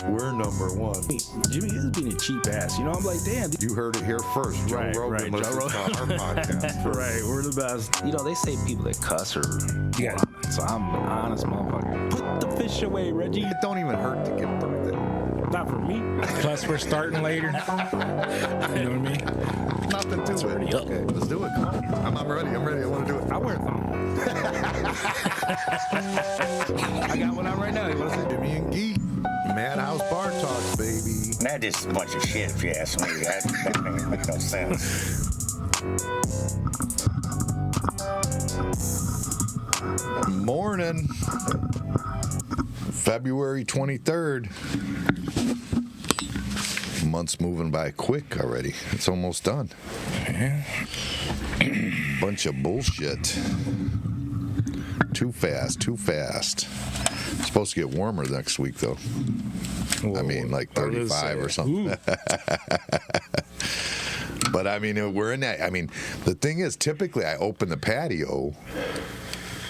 We're number one. Jimmy is being a cheap ass. You know, I'm like, damn. You heard it here first. Joe Rogan listens to our podcast first. Right, we're the best. You know, they say people that cuss are Yeah. so I'm an honest motherfucker. Put the fish away, Reggie. It don't even hurt to give birthday. Not for me. Plus, we're starting later. You know what I mean? Nothing to it. Okay, let's do it. Come on. I'm ready. I want to do it. I wear them. I got one on right now. You want to see? Jimmy and Gee. Madhouse Bar Talks, baby. That is a bunch of shit, if you ask me. That makes no sense. Morning. February 23rd. Month's moving by quick already. It's almost done. Yeah. Bunch of bullshit. Too fast. It's supposed to get warmer next week, though. Whoa, I mean, like 35 or something. But I mean, we're in that. I mean, the thing is, typically I open the patio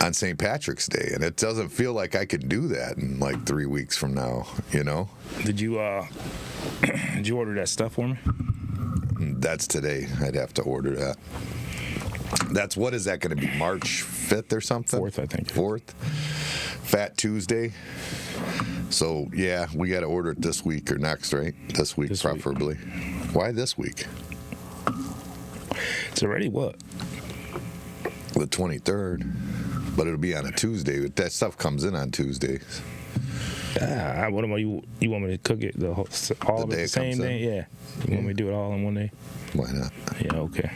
on St. Patrick's Day, and it doesn't feel like I could do that in like 3 weeks from now, you know? Did you order that stuff for me? That's today. I'd have to order that. What is that going to be, March 5th or something? 4th, I think. 4th? Fat Tuesday. So, yeah, we got to order it this week or next, right? This week, preferably. Why this week? It's already what? The 23rd. But it'll be on a Tuesday. That stuff comes in on Tuesdays. What about you? You want me to cook it all of it the same day? Yeah. You want me to do it all in one day? Why not? Yeah, okay.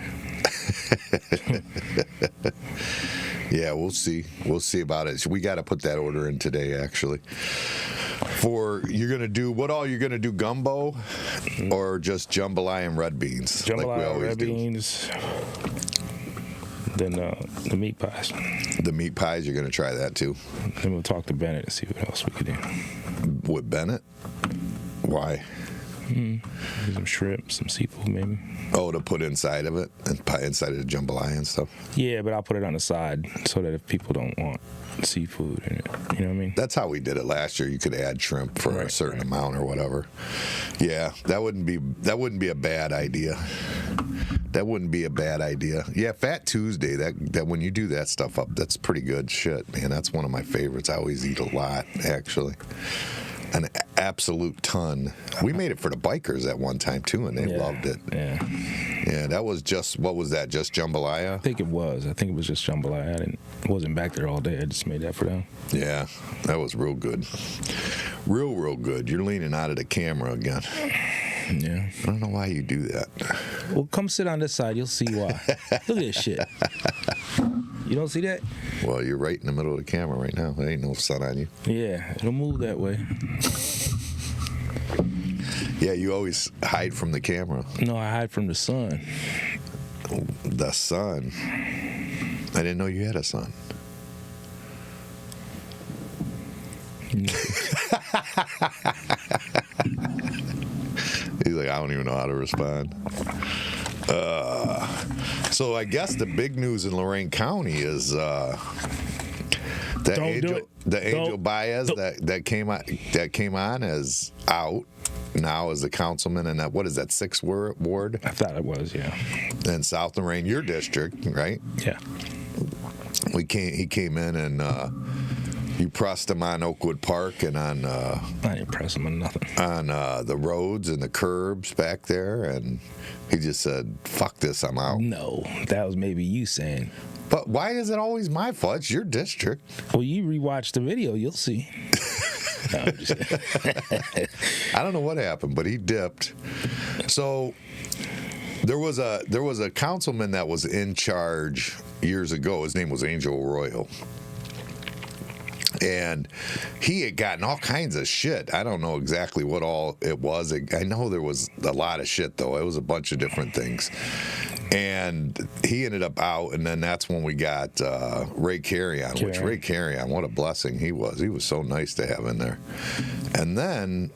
Yeah, we'll see. We'll see about it. So we got to put that order in today, actually. You're gonna do gumbo or just jambalaya and red beans? Jambalaya, like we always red beans. Then the meat pies. The meat pies, you're gonna try that too? Then we'll talk to Bennett and see what else we could do. With Bennett? Why? Some shrimp, some seafood maybe. Oh, to put inside of it? And pie inside of the jambalaya and stuff? Yeah, but I'll put it on the side so that if people don't want seafood in it, you know what I mean? That's how we did it last year. You could add shrimp for a certain amount or whatever. Yeah, that wouldn't be a bad idea. That wouldn't be a bad idea. Yeah, Fat Tuesday, that when you do that stuff up, that's pretty good shit, man. That's one of my favorites. I always eat a lot, actually. An absolute ton. We made it for the bikers at one time, too, and they loved it. Yeah. Yeah, that was just, what was that, just jambalaya? I think it was just jambalaya. I wasn't back there all day. I just made that for them. Yeah, that was real good. Real good. You're leaning out of the camera again. Yeah. I don't know why you do that. Well, come sit on this side. You'll see why. Look at this shit. You don't see that? Well, you're right in the middle of the camera right now. There ain't no sun on you. Yeah, it'll move that way. Yeah, you always hide from the camera. No, I hide from the sun. The sun? I didn't know you had a son. He's like, I don't even know how to respond. So I guess the big news in Lorain County is Angel Baez that came on as out now as the councilman in that, what is that, 6th ward? I thought it was, yeah. In South Lorain, your district, right? Yeah. He came in and you pressed him on Oakwood Park and on I didn't press him on nothing. On the roads and the curbs back there, and he just said, fuck this, I'm out. No, that was maybe you saying. But why is it always my fault? It's your district. Well, you rewatch the video, you'll see. No, I'm just I don't know what happened, but he dipped. So there was a councilman that was in charge years ago. His name was Angel Arroyo. And he had gotten all kinds of shit. I don't know exactly what all it was. I know there was a lot of shit, though. It was a bunch of different things. And he ended up out, and then that's when we got Ray Carrion, which Ray Carrion, what a blessing he was. He was so nice to have in there. And then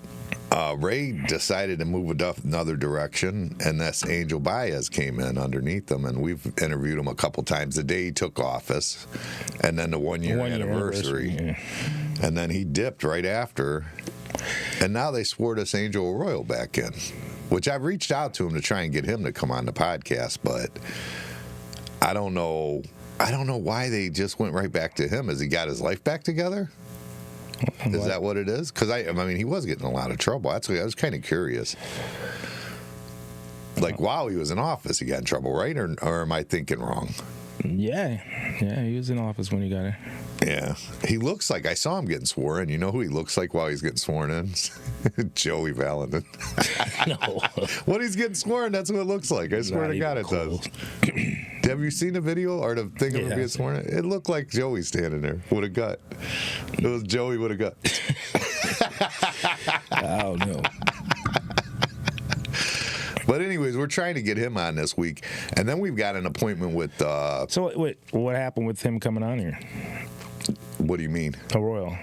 Ray decided to move another direction, and this Angel Baez came in underneath him, and we've interviewed him a couple times the day he took office, and then the one-year anniversary. Yeah. And then he dipped right after. And now they swore this Angel Royal back in, which I've reached out to him to try and get him to come on the podcast, but I don't know. I don't know why they just went right back to him. Has he got his life back together? Is that what it is? Because I mean, he was getting in a lot of trouble. That's why I was kind of curious. Like, while he was in office, he got in trouble, right? Or am I thinking wrong? Yeah, he was in office when he got it. Yeah, he looks like, I saw him getting sworn in. You know who he looks like while he's getting sworn in? Joey Valentin. No. When he's getting sworn, that's what it looks like. I swear to God, it does. Have you seen the video or the thing of him being sworn in? It looked like Joey standing there with a gut. It was Joey with a gut. I don't know. But anyways, we're trying to get him on this week, and then we've got an appointment with. So wait, what happened with him coming on here? What do you mean? A Royal.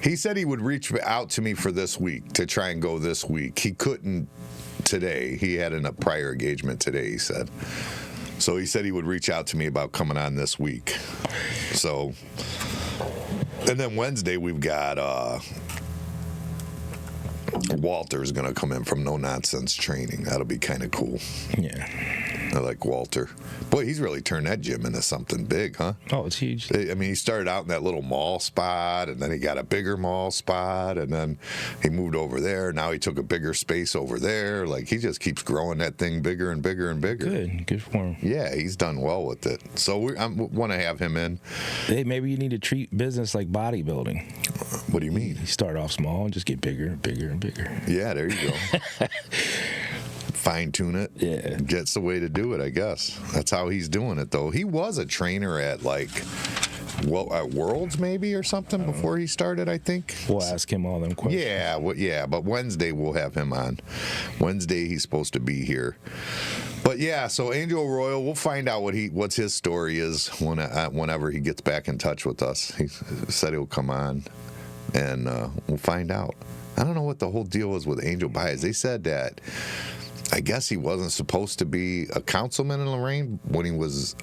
He said he would reach out to me for this week to try and go this week. He couldn't today. He had a prior engagement today, he said. So he said he would reach out to me about coming on this week. So, and then Wednesday we've got Walter's going to come in from No Nonsense Training. That'll be kind of cool. Yeah. I like Walter. Boy, he's really turned that gym into something big, huh? Oh, it's huge. I mean, he started out in that little mall spot, and then he got a bigger mall spot, and then he moved over there. Now he took a bigger space over there. Like, he just keeps growing that thing bigger and bigger and bigger. Good for him. Yeah, he's done well with it. So I want to have him in. Hey, maybe you need to treat business like bodybuilding. What do you mean? You start off small and just get bigger and bigger and bigger. Yeah, there you go. Fine tune it. Yeah. Gets the way to do it, I guess. That's how he's doing it, though. He was a trainer at, like, at Worlds, maybe, or something before he started, I think. We'll ask him all them questions. Yeah, but Wednesday we'll have him on. Wednesday he's supposed to be here. But yeah, so Angel Royal, we'll find out what his story is whenever he gets back in touch with us. He said he'll come on, and we'll find out. I don't know what the whole deal is with Angel Baez. They said that I guess he wasn't supposed to be a councilman in Lorraine when he was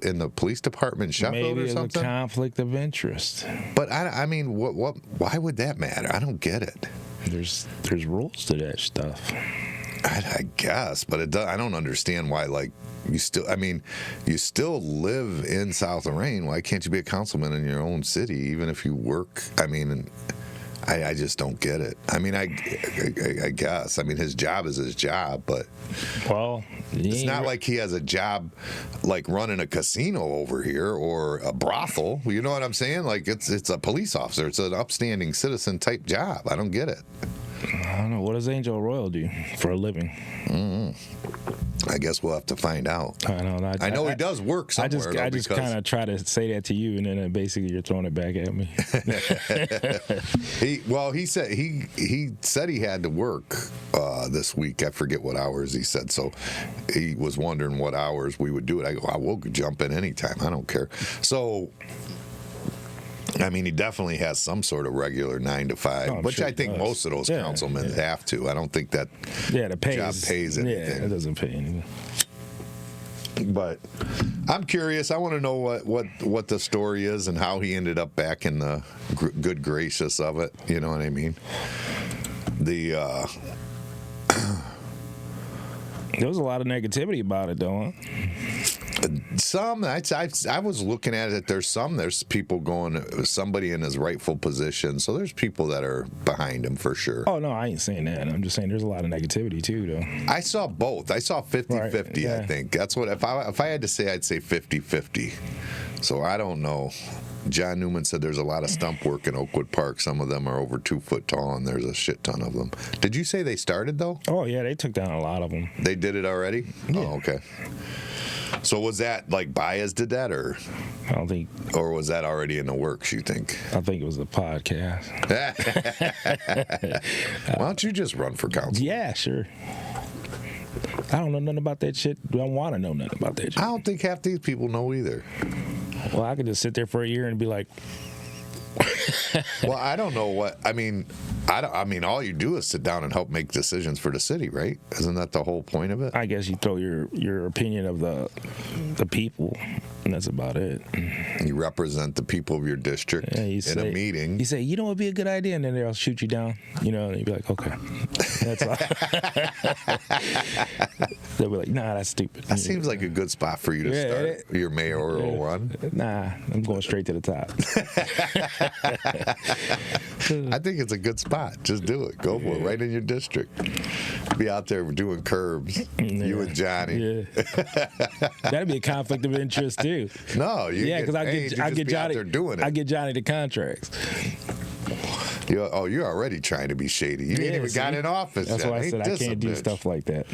in the police department in Sheffield or something. Maybe a conflict of interest. But I mean, what? Why would that matter? I don't get it. There's rules to that stuff. I guess, but it does, I don't understand why. Like, you still live in South Lorraine. Why can't you be a councilman in your own city, even if you work? I mean. I just don't get it. I mean, I guess. I mean, his job is his job, but it's not like he has a job like running a casino over here or a brothel. You know what I'm saying? Like, it's a police officer. It's an upstanding citizen type job. I don't get it. I don't know. What does Angel Royal do for a living? I guess we'll have to find out. I know he does work somewhere. I just kind of try to say that to you, and then basically you're throwing it back at me. He said he had to work this week. I forget what hours he said. So he was wondering what hours we would do it. I go, I will jump in anytime. I don't care. So. I mean, he definitely has some sort of regular 9 to 5, which I think most of those councilmen have to. I don't think that the job pays anything. Yeah, it doesn't pay anything. But I'm curious. I want to know what the story is and how he ended up back in the good graces of it. You know what I mean? There was a lot of negativity about it, though. Huh? Some, I was looking at it. There's people going, somebody in his rightful position. So there's people that are behind him for sure. Oh, no, I ain't saying that. I'm just saying there's a lot of negativity too, though. I saw both. I saw 50-50, I think. That's what, if I had to say, I'd say 50-50. So I don't know. John Newman said there's a lot of stump work in Oakwood Park. Some of them are over 2 foot tall, and there's a shit ton of them. Did you say they started, though? Oh, yeah, they took down a lot of them. They did it already? Yeah. Oh, okay. So was that like Baez did that, or I don't think, or was that already in the works? You think? I think it was a podcast. Why don't you just run for council? Yeah, sure. I don't know nothing about that shit. I don't want to know nothing about that shit. I don't think half these people know either. Well, I could just sit there for a year and be like. Well, I don't know what I mean. I mean, all you do is sit down and help make decisions for the city, right? Isn't that the whole point of it? I guess you throw your opinion of the people And that's about it. You represent the people of your district in a meeting. You say, you know what would be a good idea, and then they'll shoot you down. You know, and you'd be like, okay. That's all. They'll be like, nah, that's stupid. That seems like a good spot for you to start your mayoral run. Nah, I'm going straight to the top. I think it's a good spot. Just do it. Go for it. Right in your district. Be out there doing curbs. You and Johnny. Yeah. That'd be a conflict of interest too. No, because I get Johnny. Out there doing it. I get Johnny the contracts. You're already trying to be shady. You ain't even got in office. That's why I said I can't do stuff like that.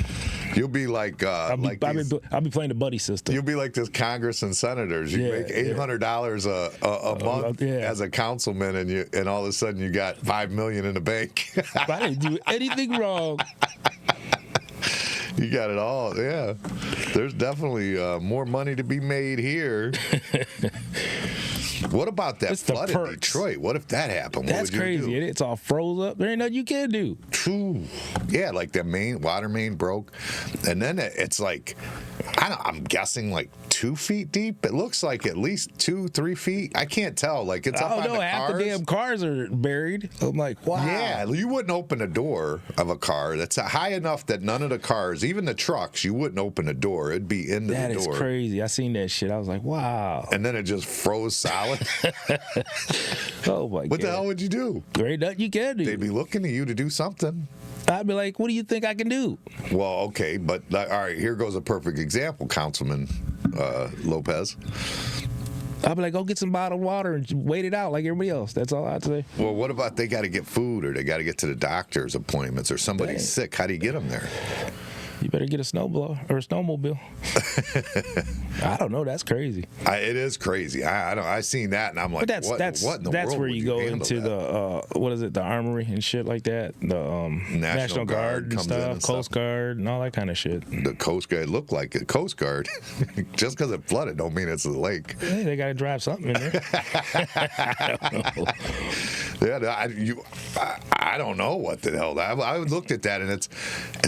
You'll be like, I'll be playing the buddy system. You'll be like this Congress and senators. You make $800 a month as a councilman, and all of a sudden you got $5 million in the bank. I didn't do anything wrong. You got it all. Yeah, there's definitely more money to be made here. What about that flood in Detroit? What if that happened? That's crazy. It's all froze up. There ain't nothing you can do. Yeah, like the water main broke, and then it's like, I'm guessing like 2 feet deep. It looks like at least 2-3 feet. I can't tell. Like it's up on the cars. Half the damn cars are buried. I'm like, wow. Yeah, you wouldn't open a door of a car that's high enough that none of the cars, even the trucks, you wouldn't open a door. It'd be into the door. That is crazy. I seen that shit. I was like, wow. And then it just froze solid. Oh my God. What the hell would you do? There ain't nothing you can do. They'd be looking to you to do something. I'd be like, what do you think I can do? Well, okay, but all right, here goes a perfect example, Councilman Lopez. I'd be like, go get some bottled water and wait it out like everybody else. That's all I'd say. Well, what about they got to get food, or they got to get to the doctor's appointments, or somebody's sick? How do you get them there? You better get a snowblower or a snowmobile. I don't know. That's crazy. It is crazy. I seen that, and I'm like, what in the world? That's where you go into the what is it? The armory and shit like that. The National Guard and stuff, Coast Guard and all that kind of shit. The Coast Guard looked like a Coast Guard. Just because it flooded don't mean it's a lake. Hey, they got to drive something in there. I don't know. Yeah, I don't know what the hell. I looked at that, and it's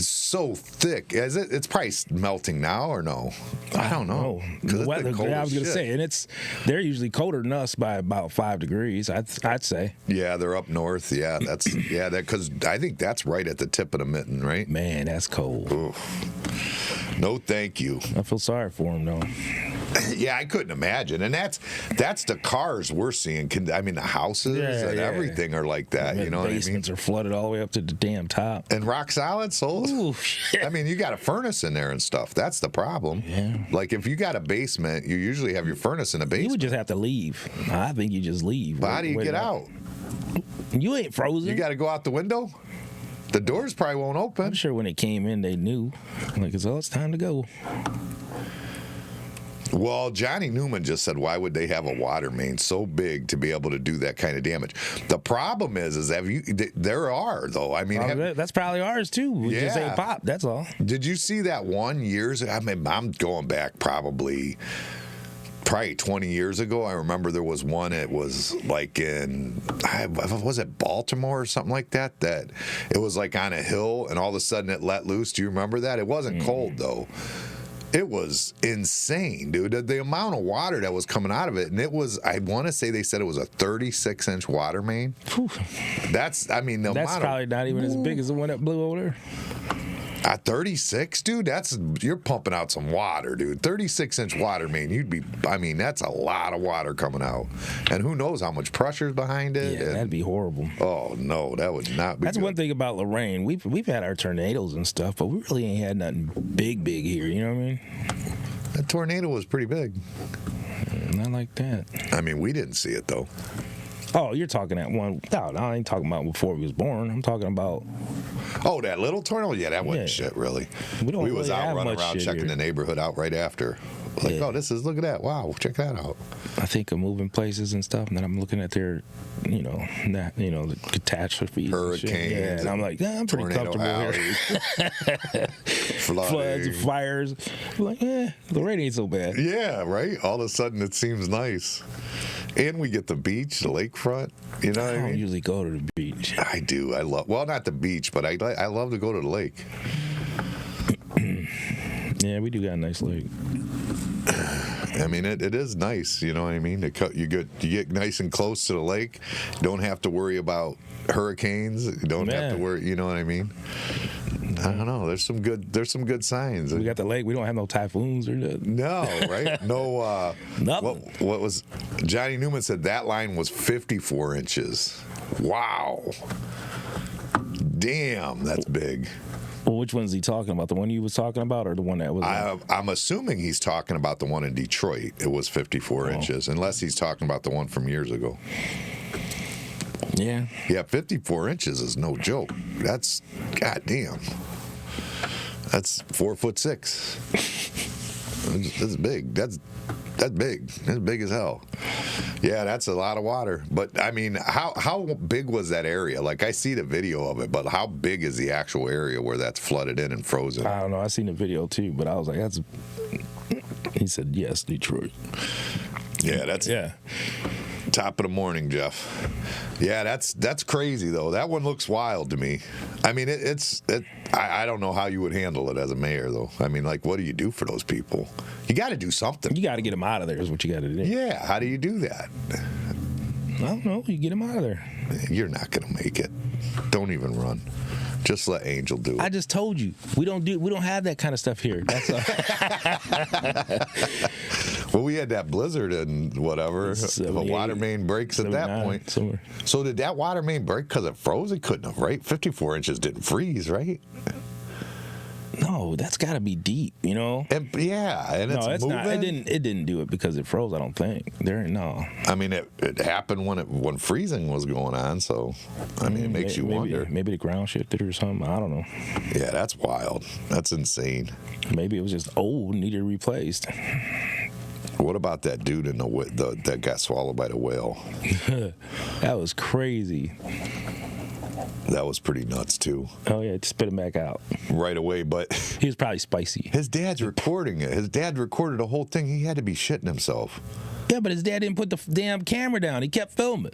so thick. Is it? It's probably melting now, or no? I don't know. The weather, I was gonna say, and they're usually colder than us by about 5 degrees. I'd say. Yeah, they're up north. Yeah, because I think that's right at the tip of the mitten, right? Man, that's cold. Oof. No, thank you. I feel sorry for them, though. Yeah, I couldn't imagine, and that's the cars we're seeing. I mean, the houses and everything are like that. You know what I mean? Basements are flooded all the way up to the damn top. And rock solid sold. Ooh, shit. I mean, you got a furnace in there and stuff. That's the problem. Yeah. Like if you got a basement, you usually have your furnace in a basement. You would just have to leave. I think you just leave. But how do you get out? You ain't frozen. You got to go out the window. The doors probably won't open. I'm sure when it came in, they knew. Like, it's time to go. Well, Johnny Newman just said, why would they have a water main so big to be able to do that kind of damage? The problem is there are, though. I mean, that's probably ours, too. We just ain't pop, that's all. Did you see that one years ago? I mean, I'm going back probably 20 years ago. I remember there was one, it was like was it Baltimore or something like that? That it was like on a hill, and all of a sudden it let loose. Do you remember that? It wasn't cold, though. It was insane, dude. The amount of water that was coming out of it, and it was, I want to say they said it was a 36-inch water main. That's probably not even as big as the one that blew over there. At 36, dude, you're pumping out some water, dude. 36-inch water main, that's a lot of water coming out. And who knows how much pressure's behind it. Yeah, that'd be horrible. Oh, no, that would not be That's good. One thing about Lorraine. We've had our tornadoes and stuff, but we really ain't had nothing big here, you know what I mean? That tornado was pretty big. Not like that. I mean, we didn't see it, though. Oh, you're talking that one. No, I ain't talking about before he was born. I'm talking about. Oh, that little tornado? Yeah, that wasn't shit, really. We was out running around checking the neighborhood out right after. Like, look at that. Wow, check that out. I think of moving places and stuff, and then I'm looking at their, the catastrophes. Hurricanes. Yeah, and I'm like, I'm pretty comfortable here. Floods and fires. I'm like, the rain ain't so bad. Yeah, right? All of a sudden it seems nice. And we get the beach, the lakefront. You know what I mean? I don't usually go to the beach. I do. Well, not the beach, but I love to go to the lake. Yeah, we do got a nice lake. I mean, it is nice. You know what I mean? You get nice and close to the lake. Don't have to worry about hurricanes. You don't have to worry. You know what I mean? I don't know. There's some good signs. We got the lake. We don't have no typhoons or nothing. No, right? No. Nothing. What was Johnny Newman said that line was 54 inches. Wow. Damn, that's big. Well, which one's he talking about? The one you was talking about, or the one that was? I'm assuming he's talking about the one in Detroit. It was 54 inches, unless he's talking about the one from years ago. Yeah. Yeah, 54 inches is no joke. That's goddamn. That's 4'6". That's big. That's big. That's big as hell. Yeah, that's a lot of water. But I mean, how big was that area? Like, I see the video of it, but how big is the actual area where that's flooded in and frozen? I don't know. I seen the video too, but I was like, that's. He said yes, Detroit. Yeah, that's top of the morning, Jeff. Yeah, that's crazy though. That one looks wild to me. I mean, I don't know how you would handle it as a mayor though. I mean, like, what do you do for those people? You got to do something. You got to get them out of there. Is what you got to do. Yeah, how do you do that? I don't know. You get them out of there. You're not gonna make it. Don't even run. Just let Angel do it. I just told you we don't have that kind of stuff here. That's well, we had that blizzard and whatever. If a water main breaks at that point. Somewhere. So did that water main break because it froze? It couldn't have, right? 54 inches didn't freeze, right? No, that's got to be deep, you know. And it's moving. Not. It didn't do it because it froze. I don't think. No. I mean, it happened when freezing was going on. So, I mean, it makes you wonder. Maybe the ground shifted or something. I don't know. Yeah, that's wild. That's insane. Maybe it was just old, needed replaced. What about that dude in that got swallowed by the whale? That was crazy. That was pretty nuts too. Oh yeah, spit him back out right away. But he was probably spicy. His dad's recording it. His dad recorded the whole thing. He had to be shitting himself. Yeah, but his dad didn't put the damn camera down. He kept filming.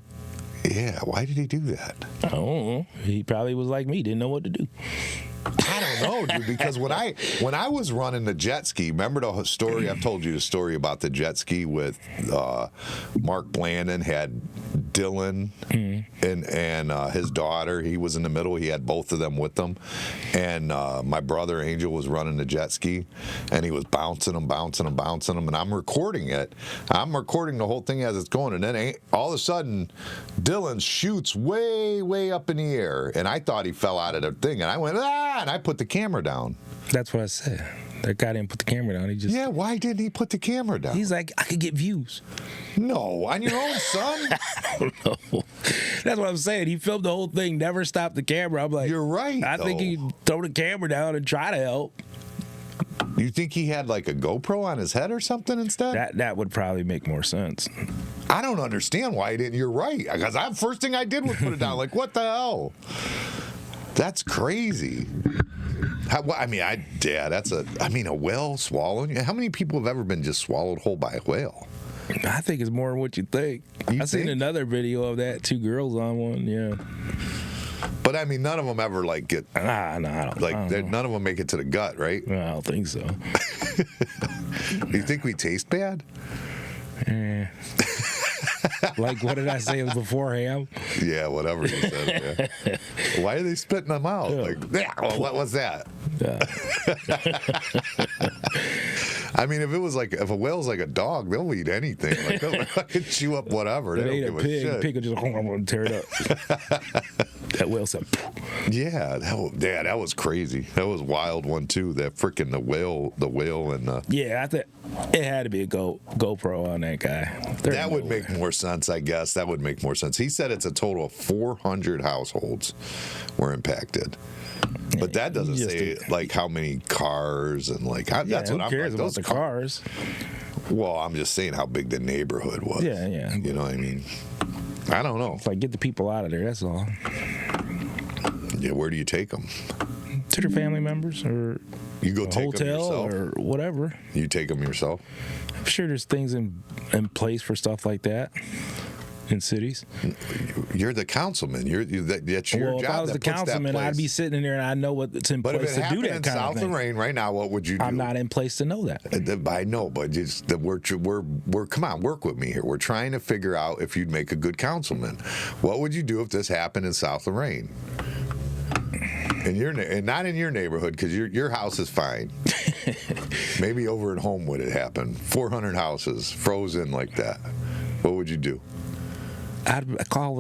Yeah, why did he do that? I don't know. He probably was like me, didn't know what to do. I don't know, dude, because when I was running the jet ski, remember the story? I've told you the story about the jet ski with Mark Blandon had Dylan and his daughter. He was in the middle. He had both of them with him. And my brother Angel was running the jet ski, and he was bouncing them, and I'm recording it. I'm recording the whole thing as it's going, and then all of a sudden, Dylan shoots way, way up in the air, and I thought he fell out of the thing, and I went, and I put the camera down. That's what I said. That guy didn't put the camera down. He just... Yeah, why didn't he put the camera down? He's like, I could get views. No, on your own, son. I don't know. That's what I'm saying. He filmed the whole thing, never stopped the camera. I'm like, you're right. I think he'd throw the camera down and try to help. You think he had like a GoPro on his head or something instead? That would probably make more sense. I don't understand why he didn't. You're right. Because first thing I did was put it down. Like, what the hell? That's crazy. A whale swallowing. How many people have ever been just swallowed whole by a whale? I think it's more than what you think. I've seen another video of that. 2 girls on one. Yeah. But I mean, none of them ever like get. No, I don't. None of them make it to the gut, right? No, I don't think so. Do you think we taste bad? Like, what did I say before, Ham? Yeah, whatever you said. Yeah. Why are they spitting them out? Yeah. Like, what was that? Yeah. I mean, if a whale's like a dog, they'll eat anything. Like, they'll fucking chew up whatever. They don't give a shit. Pig will just tear it up. That whale said. Yeah, that was crazy. That was a wild one too. That freaking the whale and. Yeah, I think it had to be a GoPro on that guy. That would make more sense, I guess. That would make more sense. He said it's a total of 400 households were impacted. But that doesn't say like how many cars and like that's what I'm cares like, about the cars. Well, I'm just saying how big the neighborhood was. Yeah. You know what I mean? I don't know. It's like, get the people out of there. That's all. Yeah, where do you take them? To their family members, or you go take hotel them yourself, or whatever. You take them yourself. I'm sure there's things in place for stuff like that. in cities. You're the councilman. That's your job. If I was the councilman, I'd be sitting in there and I know what's in place to do that kind of thing. But if it happened in South Lorraine right now, what would you do? I'm not in place to know that. I know, but we're come on, work with me here. We're trying to figure out if you'd make a good councilman. What would you do if this happened in South Lorraine? And not in your neighborhood, because your house is fine. Maybe over at home would it happen? 400 houses frozen like that. What would you do? I'd call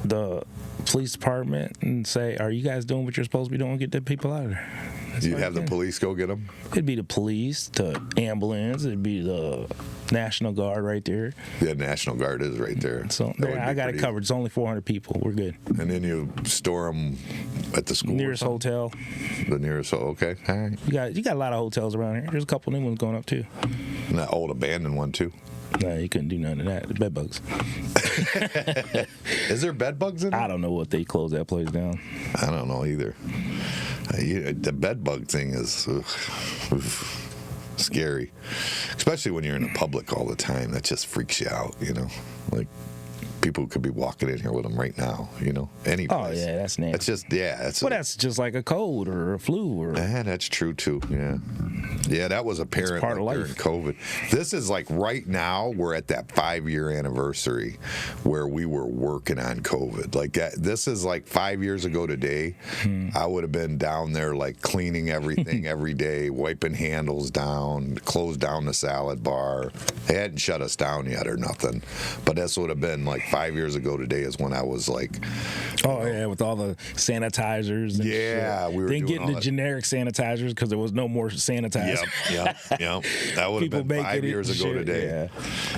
the police department and say, "Are you guys doing what you're supposed to be doing? Get the people out of there." You'd have the police go get them? It'd be the police, the ambulance, it'd be the National Guard right there. Yeah, National Guard is right there. So I got it covered. It's only 400 people. We're good. And then you store them at the school? Nearest hotel. The nearest, okay. All right. You got a lot of hotels around here. There's a couple of new ones going up, too. And that old abandoned one, too? No, you couldn't do none of that. The bed bugs. Is there bed bugs in there? I don't know what they closed that place down. I don't know either. The bed bug thing is scary, especially when you're in the public all the time. That just freaks you out, Like people could be walking in here with them right now, Any place. Oh yeah, that's nasty. That's just that's just like a cold or a flu or. Yeah, that's true too. Yeah, that was apparent part of life. During COVID. This is like right now we're at that 5-year anniversary where we were working on COVID. Like this is like 5 years ago today. I would have been down there like cleaning everything every day, wiping handles down, closed down the salad bar. They hadn't shut us down yet or nothing, but this would have been like 5 years ago today is when I was like, yeah, with all the sanitizers. And shit. We were then getting the generic sanitizers because there was no more sanitizer. Yep. That would have been 5 years ago today.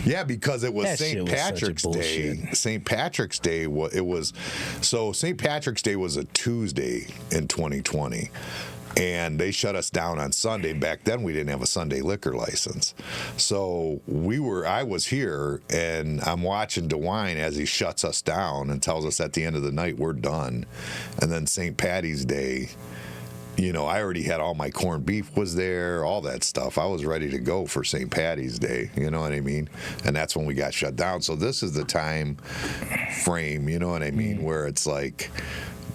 Yeah, because it was St. Patrick's Day. St. Patrick's Day. St. Patrick's Day was a Tuesday in 2020. And they shut us down on Sunday. Back then, we didn't have a Sunday liquor license. So I was here, and I'm watching DeWine as he shuts us down and tells us at the end of the night, we're done. And then St. Patty's Day, I already had all my corned beef was there, all that stuff. I was ready to go for St. Patty's Day, you know what I mean? And that's when we got shut down. So this is the time frame, you know what I mean, where it's like,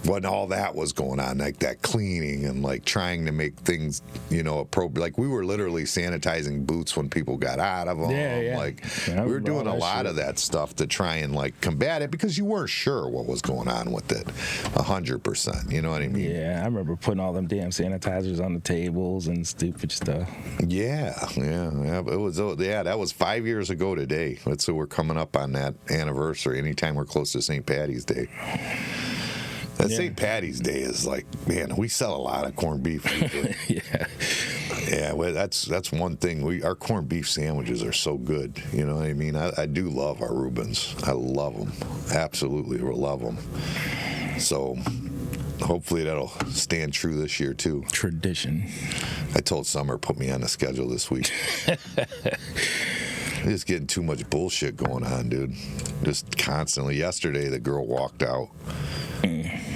when all that was going on, like that cleaning and like trying to make things, appropriate. Like we were literally sanitizing boots when people got out of them. Yeah. Like we were doing a lot of that stuff to try and like combat it because you weren't sure what was going on with it 100%. You know what I mean? Yeah, I remember putting all them damn sanitizers on the tables and stupid stuff. Yeah. It was, that was 5 years ago today. So we're coming up on that anniversary anytime we're close to St. Patty's Day. St. Patty's Day is like, man, we sell a lot of corned beef. Well, that's one thing. Our corned beef sandwiches are so good. You know what I mean? I do love our Reubens. I love them. Absolutely love them. So hopefully that'll stand true this year too. Tradition. I told Summer put me on the schedule this week. Just getting too much bullshit going on, dude. Just constantly. Yesterday, the girl walked out.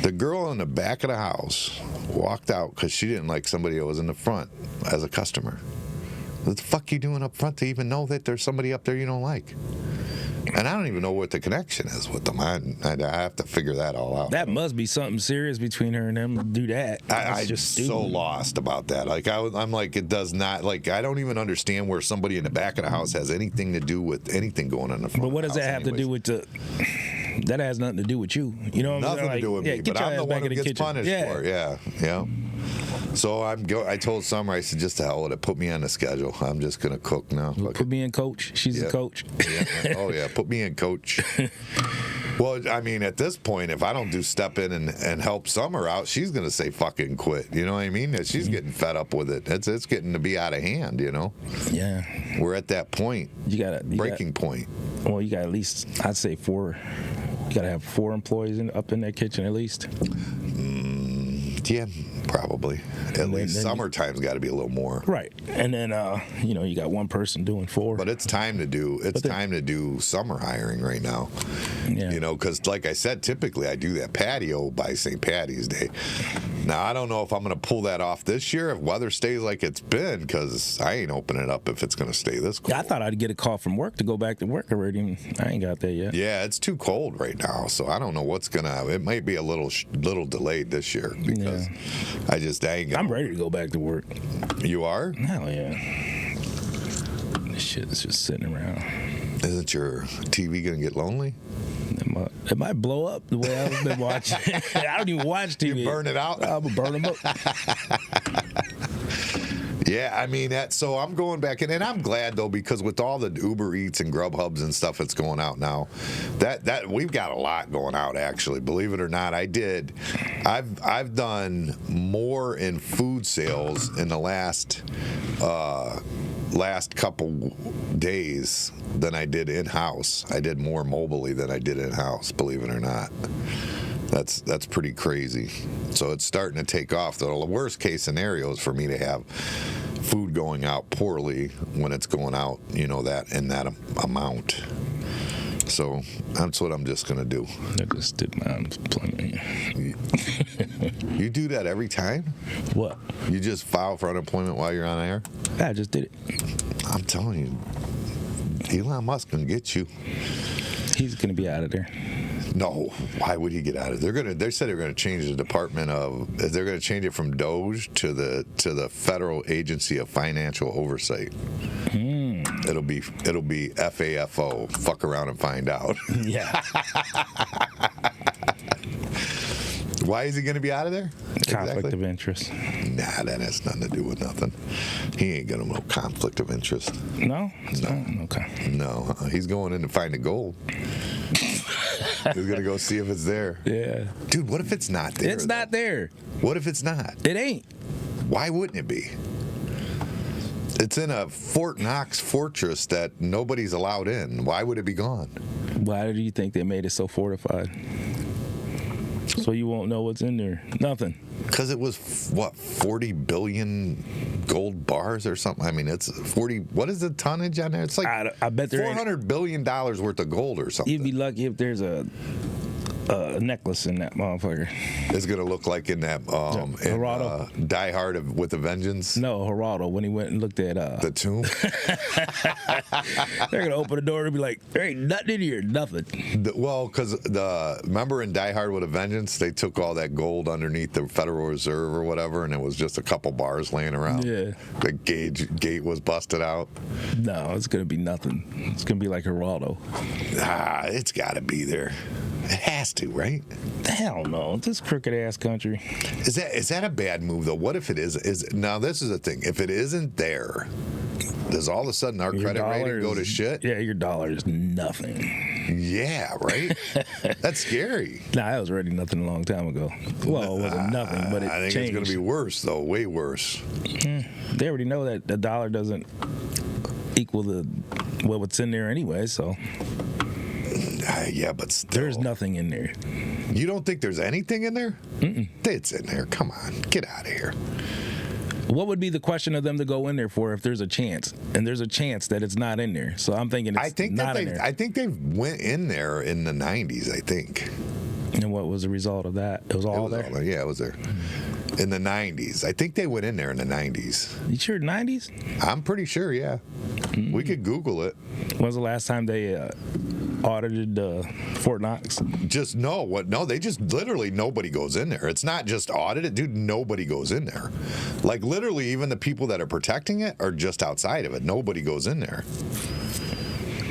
The girl in the back of the house walked out because she didn't like somebody that was in the front as a customer. What the fuck are you doing up front to even know that there's somebody up there you don't like? And I don't even know what the connection is with them. I have to figure that all out. That must be something serious between her and them to do that. I'm just so lost about that. Like I'm like, it does not, like, I don't even understand where somebody in the back of the house has anything to do with anything going on in the front. But what does that have to do with that has nothing to do with you. You know what I'm saying? Nothing to do with me, but I'm the one who gets punished for it. Yeah. So I told Summer, I said, just to hell with it, put me on the schedule. I'm just going to cook now. Put me in, coach. She's a coach. Oh, yeah. Put me in, coach. Well, I mean, at this point, if I don't step in and help Summer out, she's going to say fucking quit. You know what I mean? She's getting fed up with it. It's getting to be out of hand, Yeah. We're at that point. Breaking point. Well, you got at least, I'd say 4. You got to have 4 employees up in that kitchen at least. Yeah, probably. At least summertime's got to be a little more. Right. And then you got one person doing 4. But it's time to do summer hiring right now. Yeah. Because like I said, typically I do that patio by St. Patty's Day. Now I don't know if I'm going to pull that off this year if weather stays like it's been, because I ain't opening it up if it's going to stay this cold. Yeah, I thought I'd get a call from work to go back to work already. I ain't got that yet. Yeah, it's too cold right now, so I don't know what's gonna. It might be a little delayed this year because I ain't. I'm ready to go back to work. You are? Hell yeah. This shit is just sitting around. Isn't your TV gonna get lonely? It might blow up the way I've been watching. I don't even watch TV. You burn it out? I'm gonna burn them up. Yeah, I mean so I'm going back in, and I'm glad though, because with all the Uber Eats and Grubhubs and stuff that's going out now, that we've got a lot going out actually. Believe it or not, I've done more in food sales in the last couple days than I did in house. I did more mobily than I did in house. Believe it or not. That's pretty crazy. So it's starting to take off. The worst case scenario is for me to have food going out poorly when it's going out, that in that amount. So that's what I'm just gonna do. I just did my unemployment. You do that every time? What? You just file for unemployment while you're on air? Yeah, I just did it. I'm telling you, Elon Musk can get you. He's gonna be out of there. No, why would he get out of it? They said they're gonna change the department of. They're gonna change it from DOGE to the Federal Agency of Financial Oversight. It'll be FAFO. Fuck around and find out. Yeah. Why is he gonna be out of there? Conflict of interest. Nah, that has nothing to do with nothing. He ain't got no conflict of interest. No? No. Okay. No, he's going in to find the gold. He's gonna go see if it's there. Yeah. Dude, what if it's not there? It's not there. What if it's not? It ain't. Why wouldn't it be? It's in a Fort Knox fortress that nobody's allowed in. Why would it be gone? Why do you think they made it so fortified? So you won't know what's in there. Nothing. Because it was, 40 billion gold bars or something? I mean, it's 40. What is the tonnage on there? It's like I bet there $400 billion worth of gold or something. You'd be lucky if there's a necklace in that motherfucker. It's going to look like in that in, Die Hard with a Vengeance. No, Geraldo, when he went and looked at the tomb. They're going to open the door and be like, there ain't nothing in here, nothing. Because remember in Die Hard with a Vengeance, they took all that gold underneath the Federal Reserve or whatever, and it was just a couple bars laying around. Yeah. The gate was busted out. No, it's going to be nothing. It's going to be like Geraldo. It's got to be there. It has to, right? Hell no. This crooked ass country. Is that a bad move though? What if it is? Now this is the thing. If it isn't there, does all of a sudden our credit rating go to shit? Yeah, your dollar is nothing. Yeah, right. That's scary. Nah, that was already nothing a long time ago. Well, it wasn't nothing, but it I think changed. It's going to be worse though, way worse. They already know that the dollar doesn't equal what's in there anyway, so. Yeah, but still. There's nothing in there. You don't think there's anything in there? Mm-mm. It's in there. Come on, get out of here. What would be the question of them to go in there for if there's a chance? And there's a chance that it's not in there. So I'm thinking it's not in there. I think they went in there in the 90s, I think. And what was the result of that? It was all there? Yeah, it was there. In the 90s. I think they went in there in the 90s. You sure 90s? I'm pretty sure, yeah. Mm-hmm. We could Google it. When was the last time they audited Fort Knox? No, they just literally nobody goes in there. It's not just audited, dude, nobody goes in there. Like literally even the people that are protecting it are just outside of it. Nobody goes in there.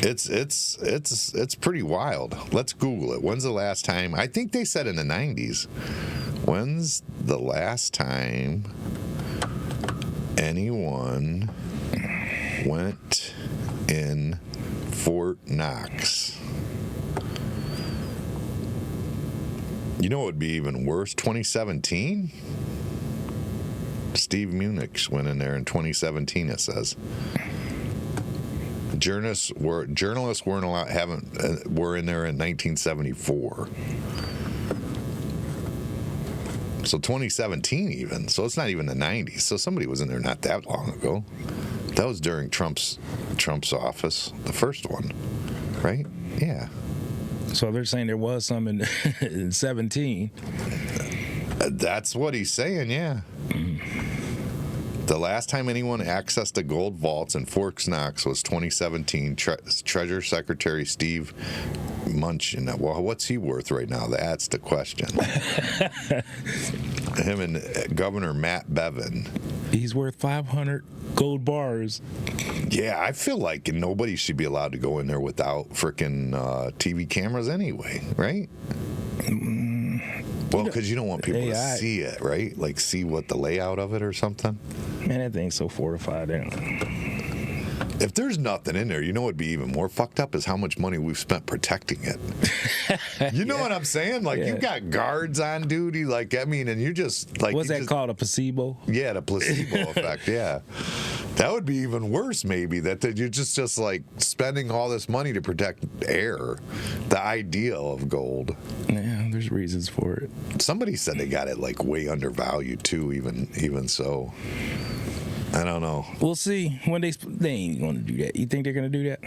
It's pretty wild. Let's Google it. When's the last time? I think they said in the 90s. When's the last time anyone went in Fort Knox? You know what would be even worse? 2017? Steve Munich went in there in 2017, it says. Journalists weren't allowed, were in there in 1974. So 2017 even. So it's not even the 90s. So somebody was in there not that long ago. That was during Trump's office, the first one, right? Yeah. So they're saying there was some in 17. That's what he's saying, yeah. The last time anyone accessed the gold vaults in Fort Knox was 2017. Treasury Secretary Steve Mnuchin. Well, what's he worth right now? That's the question. Him and Governor Matt Bevin. He's worth 500 gold bars. Yeah, I feel like nobody should be allowed to go in there without frickin' TV cameras anyway, right? Well, because you don't want people to see it, right? Like see what the layout of it or something. Man, that thing's so fortified. If there's nothing in there, you know what'd be even more fucked up is how much money we've spent protecting it. You know what I'm saying? Like, you got guards on duty. Like, I mean, and you just like. What's that called? A placebo? Yeah, the placebo effect. Yeah, that would be even worse. Maybe that you're just like spending all this money to protect air. The ideal of gold. Yeah, there's reasons for it. Somebody said they got it like way undervalued too. Even so. I don't know. We'll see. When they ain't going to do that. You think they're going to do that?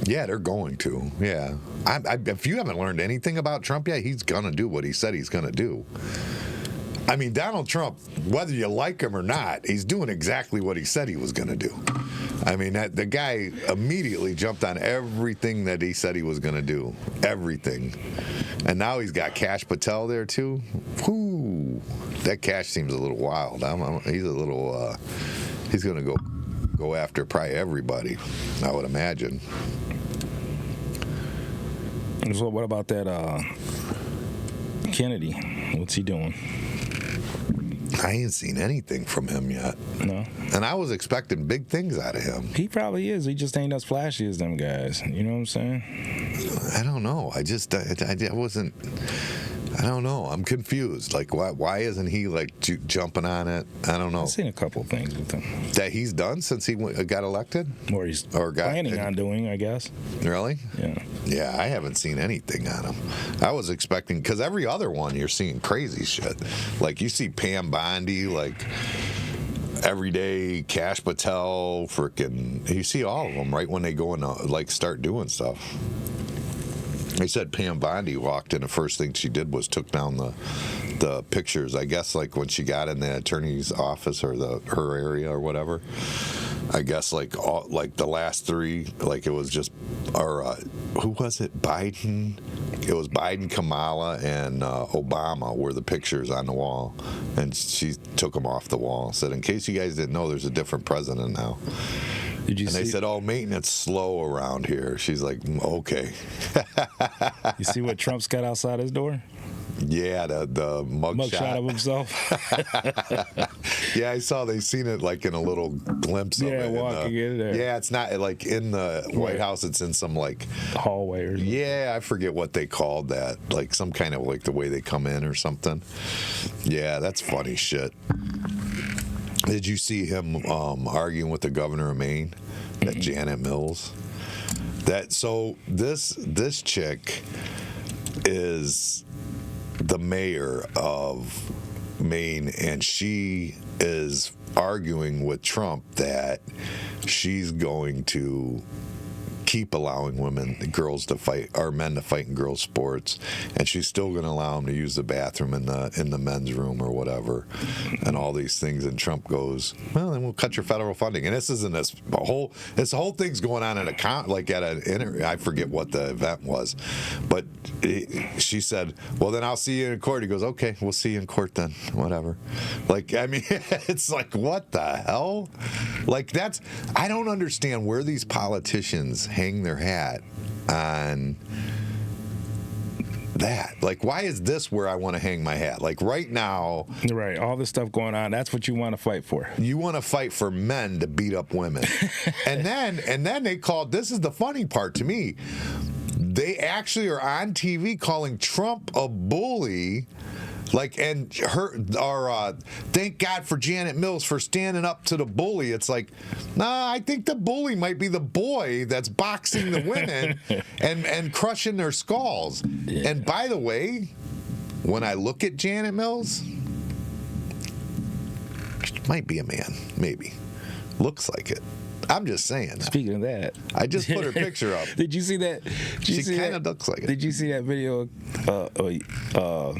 Yeah, they're going to. Yeah. If you haven't learned anything about Trump yet, he's going to do what he said he's going to do. I mean, Donald Trump, whether you like him or not, he's doing exactly what he said he was going to do. I mean, the guy immediately jumped on everything that he said he was going to do. Everything. And now he's got Kash Patel there, too. Whoo. That Kash seems a little wild. He's a little, he's going to go after probably everybody, I would imagine. So what about that Kennedy? What's he doing? I ain't seen anything from him yet. No. And I was expecting big things out of him. He probably is. He just ain't as flashy as them guys. You know what I'm saying? I don't know. I wasn't. I don't know. I'm confused. Like, why isn't he like jumping on it? I don't know. I've seen a couple of things with him that he's done since he got elected, or he's planning on doing, I guess. Really? Yeah. Yeah, I haven't seen anything on him. I was expecting, because every other one you're seeing crazy shit. Like you see Pam Bondi, like every day, Kash Patel, freaking. You see all of them right when they go and like start doing stuff. They said Pam Bondi walked in. The first thing she did was took down the pictures. I guess like when she got in the attorney's office or her area or whatever. I guess like the last three, like it was just, or who was it? Biden. It was Biden, Kamala, and Obama were the pictures on the wall, and she took them off the wall. Said, in case you guys didn't know, there's a different president now. Did you and they said, oh, maintenance slow around here. She's like, okay. You see what Trump's got outside his door? Yeah, the mugshot of himself. Yeah, I saw they seen it like in a little glimpse of it. Yeah, walking in there. Yeah, it's not like in the White House. It's in some like hallway or something. Yeah, I forget what they called that. Like some kind of like the way they come in or something. Yeah, that's funny shit. Did you see him arguing with the governor of Maine, that Janet Mills? This chick is the mayor of Maine, and she is arguing with Trump that she's going to keep allowing girls to fight, or men to fight in girls' sports, and she's still going to allow them to use the bathroom in the men's room or whatever, and all these things. And Trump goes, well, then we'll cut your federal funding. And this whole thing's going on at I forget what the event was, but she said, well, then I'll see you in court. He goes, okay, we'll see you in court then, whatever. Like, I mean, it's like, what the hell? Like, I don't understand where these politicians hang their hat on that. Like, why is this where I want to hang my hat? Like, right now, right, all this stuff going on, that's what you want to fight for. You want to fight for men to beat up women. and then they called, this is the funny part to me, they actually are on TV calling Trump a bully. Like, and thank God for Janet Mills for standing up to the bully. It's like, nah, I think the bully might be the boy that's boxing the women and crushing their skulls. Yeah. And by the way, when I look at Janet Mills, might be a man, maybe. Looks like it. I'm just saying. Speaking of that, I just put her picture up. Did you see that? She kind of looks like it. Did you see that video of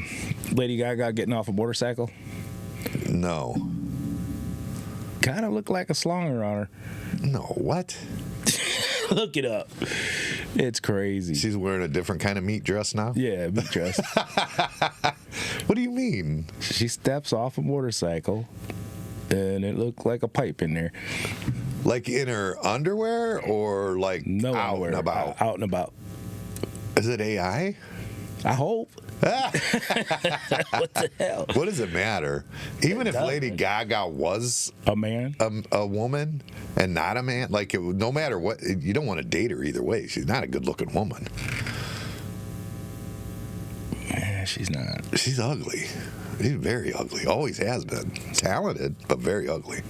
Lady Gaga getting off a motorcycle? No. Kind of looked like a slonger on her. No, what? Look it up. It's crazy. She's wearing a different kind of meat dress now? Yeah, meat dress. What do you mean? She steps off a motorcycle, and it looked like a pipe in there. Like in her underwear or like No out underwear, and about? Out and about. Is it AI? I hope. What the hell? What does it matter? Even if Lady Gaga was a man, a woman, and not a man, like no matter what, you don't want to date her either way. She's not a good-looking woman. Yeah, she's not. She's ugly. She's very ugly. Always has been. Talented, but very ugly.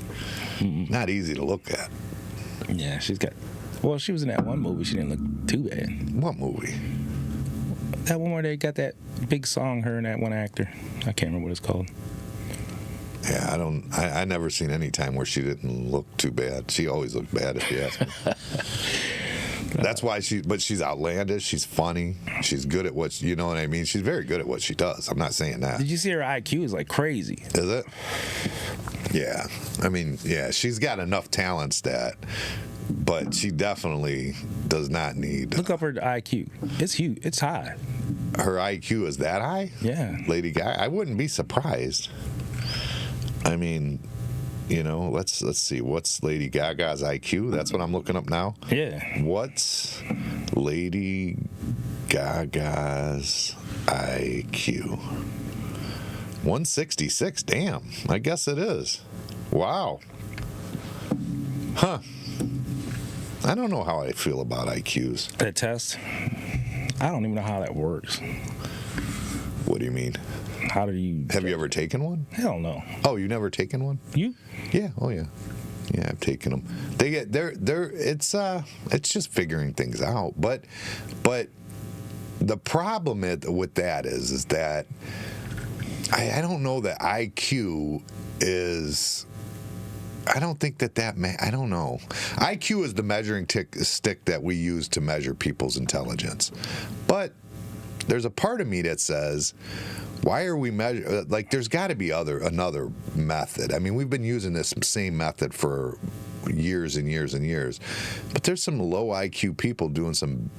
Mm-mm. Not easy to look at. Yeah, she's got. Well, she was in that one movie. She didn't look too bad. What movie? That one where they got that big song, her and that one actor. I can't remember what it's called. Yeah, I never seen any time where she didn't look too bad. She always looked bad if you ask me. That's why but she's outlandish. She's funny. She's good at what, you know what I mean? She's very good at what she does. I'm not saying that. Did you see her IQ is like crazy? Is it? Yeah. I mean, yeah, she's got enough talents but she definitely does not need. Look up her IQ. It's huge. It's high. Her IQ is that high? Yeah. Lady Gaga? I wouldn't be surprised. I mean, you know, let's see. What's Lady Gaga's IQ? That's what I'm looking up now. Yeah. What's Lady Gaga's IQ? 166. Damn. I guess it is. Wow. Huh. I don't know how I feel about IQs. That test? I don't even know how that works. What do you mean? How do you... Have you ever taken one? Hell no. Oh, you never taken one? You? Yeah. Oh, yeah. Yeah, I've taken them. It's just figuring things out. But the problem with that is that I don't know that IQ is... I don't think I don't know. IQ is the measuring stick that we use to measure people's intelligence. But there's a part of me that says, why are we measuring? Like, there's got to be another method. I mean, we've been using this same method for years and years and years. But there's some low IQ people doing some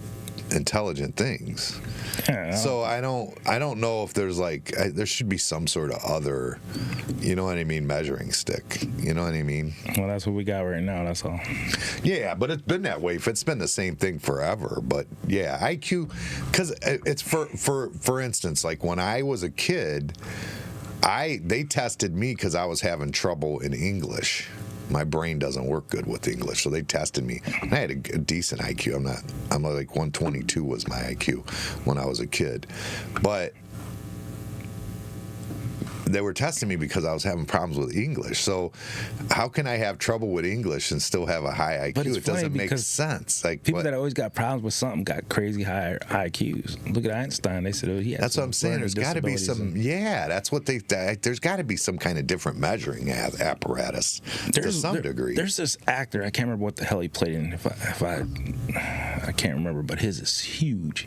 intelligent things. Yeah. So I don't know if there's there should be some sort of other, you know what I mean, measuring stick. You know what I mean? Well, that's what we got right now. That's all. Yeah, but it's been that way. It's been the same thing forever. But yeah, IQ, because it's for instance, like when I was a kid, they tested me because I was having trouble in English. My brain doesn't work good with English, so they tested me. And I had a decent IQ. I'm like 122 was my IQ when I was a kid. But they were testing me because I was having problems with English. So how can I have trouble with English and still have a high IQ? It doesn't make sense. Like people that always got problems with something got crazy high IQs. Look at Einstein. They said, he had that's what I'm saying. There's got to be some. Yeah, that's what there's got to be some kind of different measuring apparatus to some degree. There's this actor. I can't remember what the hell he played in. I can't remember, but his is huge.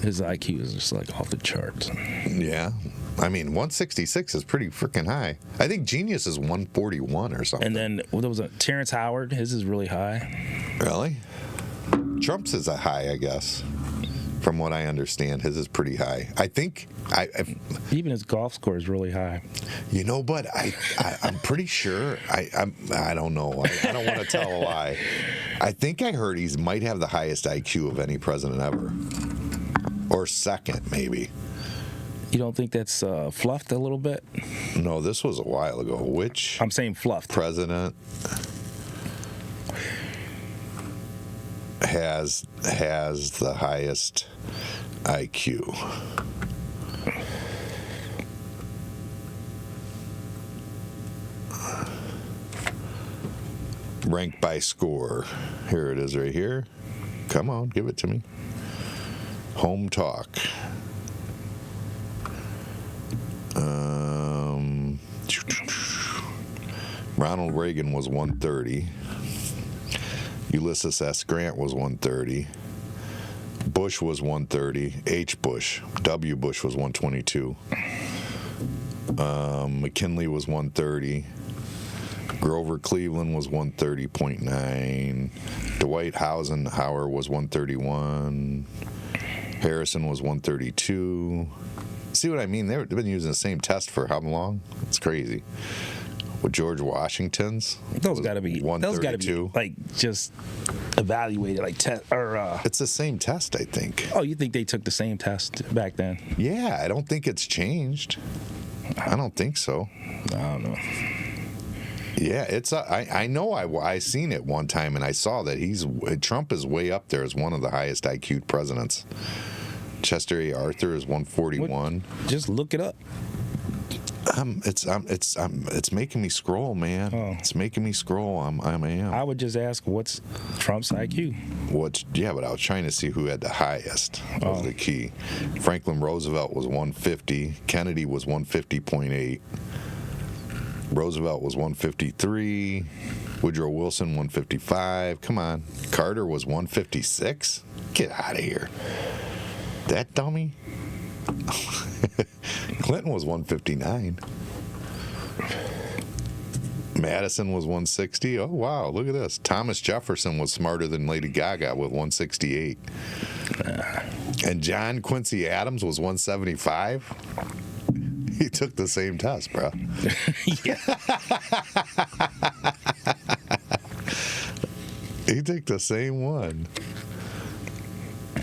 His IQ is just like off the charts. Yeah. I mean, 166 is pretty freaking high. I think Genius is 141 or something. And then there was Terrence Howard. His is really high. Really? Trump's is a high, I guess. From what I understand, his is pretty high. I think even his golf score is really high. You know, but I'm pretty sure. I don't know. I don't want to tell a lie. I think I heard he might have the highest IQ of any president ever, or second maybe. You don't think that's fluffed a little bit? No, this was a while ago. Which I'm saying fluffed. President has the highest IQ? Ranked by score. Here it is right here. Come on, give it to me. Home Talk. Ronald Reagan was 130. Ulysses S. Grant was 130. Bush was 130. H. Bush. W. Bush was 122. McKinley was 130. Grover Cleveland was 130.9. Dwight Eisenhower was 131. Harrison was 132. See what I mean? They've been using the same test for how long? It's crazy. With George Washington's, Those got to be 132. like just evaluated like test or. It's the same test, I think. Oh, you think they took the same test back then? Yeah, I don't think it's changed. I don't think so. I don't know. Yeah, it's. I know. I seen it one time, and I saw that Trump is way up there as one of the highest IQ presidents. Chester A. Arthur is 141. Just look it up. It's making me scroll, man. Oh. It's making me scroll. I am. I would just ask, what's Trump's IQ? Yeah, but I was trying to see who had the highest. That was the key. Franklin Roosevelt was 150. Kennedy was 150.8. Roosevelt was 153. Woodrow Wilson 155. Come on. Carter was 156. Get out of here. That dummy. Clinton was 159. Madison was 160. Oh, wow. Look at this. Thomas Jefferson was smarter than Lady Gaga with 168. And John Quincy Adams was 175. He took the same test, bro. Yeah. He took the same one.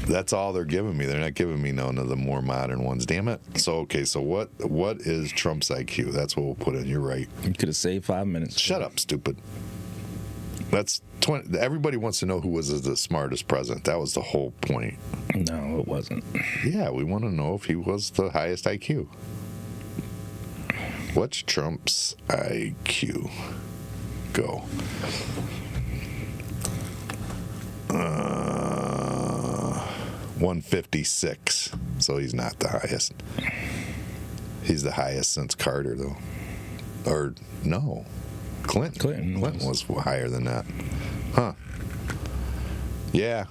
That's all they're giving me. They're not giving me none of the more modern ones. Damn it. So, okay, so what is Trump's IQ? That's what we'll put in. You're right. You could have saved 5 minutes. Shut up, stupid. That's 20. Everybody wants to know who was the smartest president. That was the whole point. No, it wasn't. Yeah, we want to know if he was the highest IQ. What's Trump's IQ? Go. 156. So he's not the highest. He's the highest since Carter, though. Or no, Clinton was higher than that. Huh. Yeah.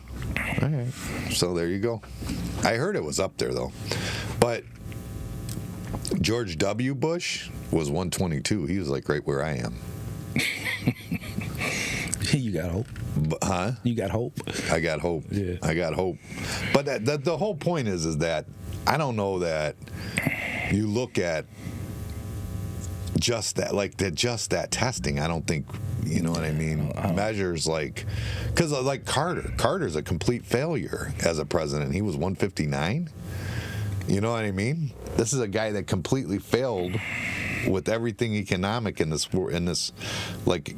All right. So there you go. I heard it was up there, though. But George W. Bush was 122. He was like right where I am. You got hope. Huh? You got hope. I got hope. Yeah. I got hope. But the whole point is that I don't know that you look at just that testing. I don't think, you know what I mean? Measures like, because like Carter's a complete failure as a president. He was 159. You know what I mean? This is a guy that completely failed with everything economic in this like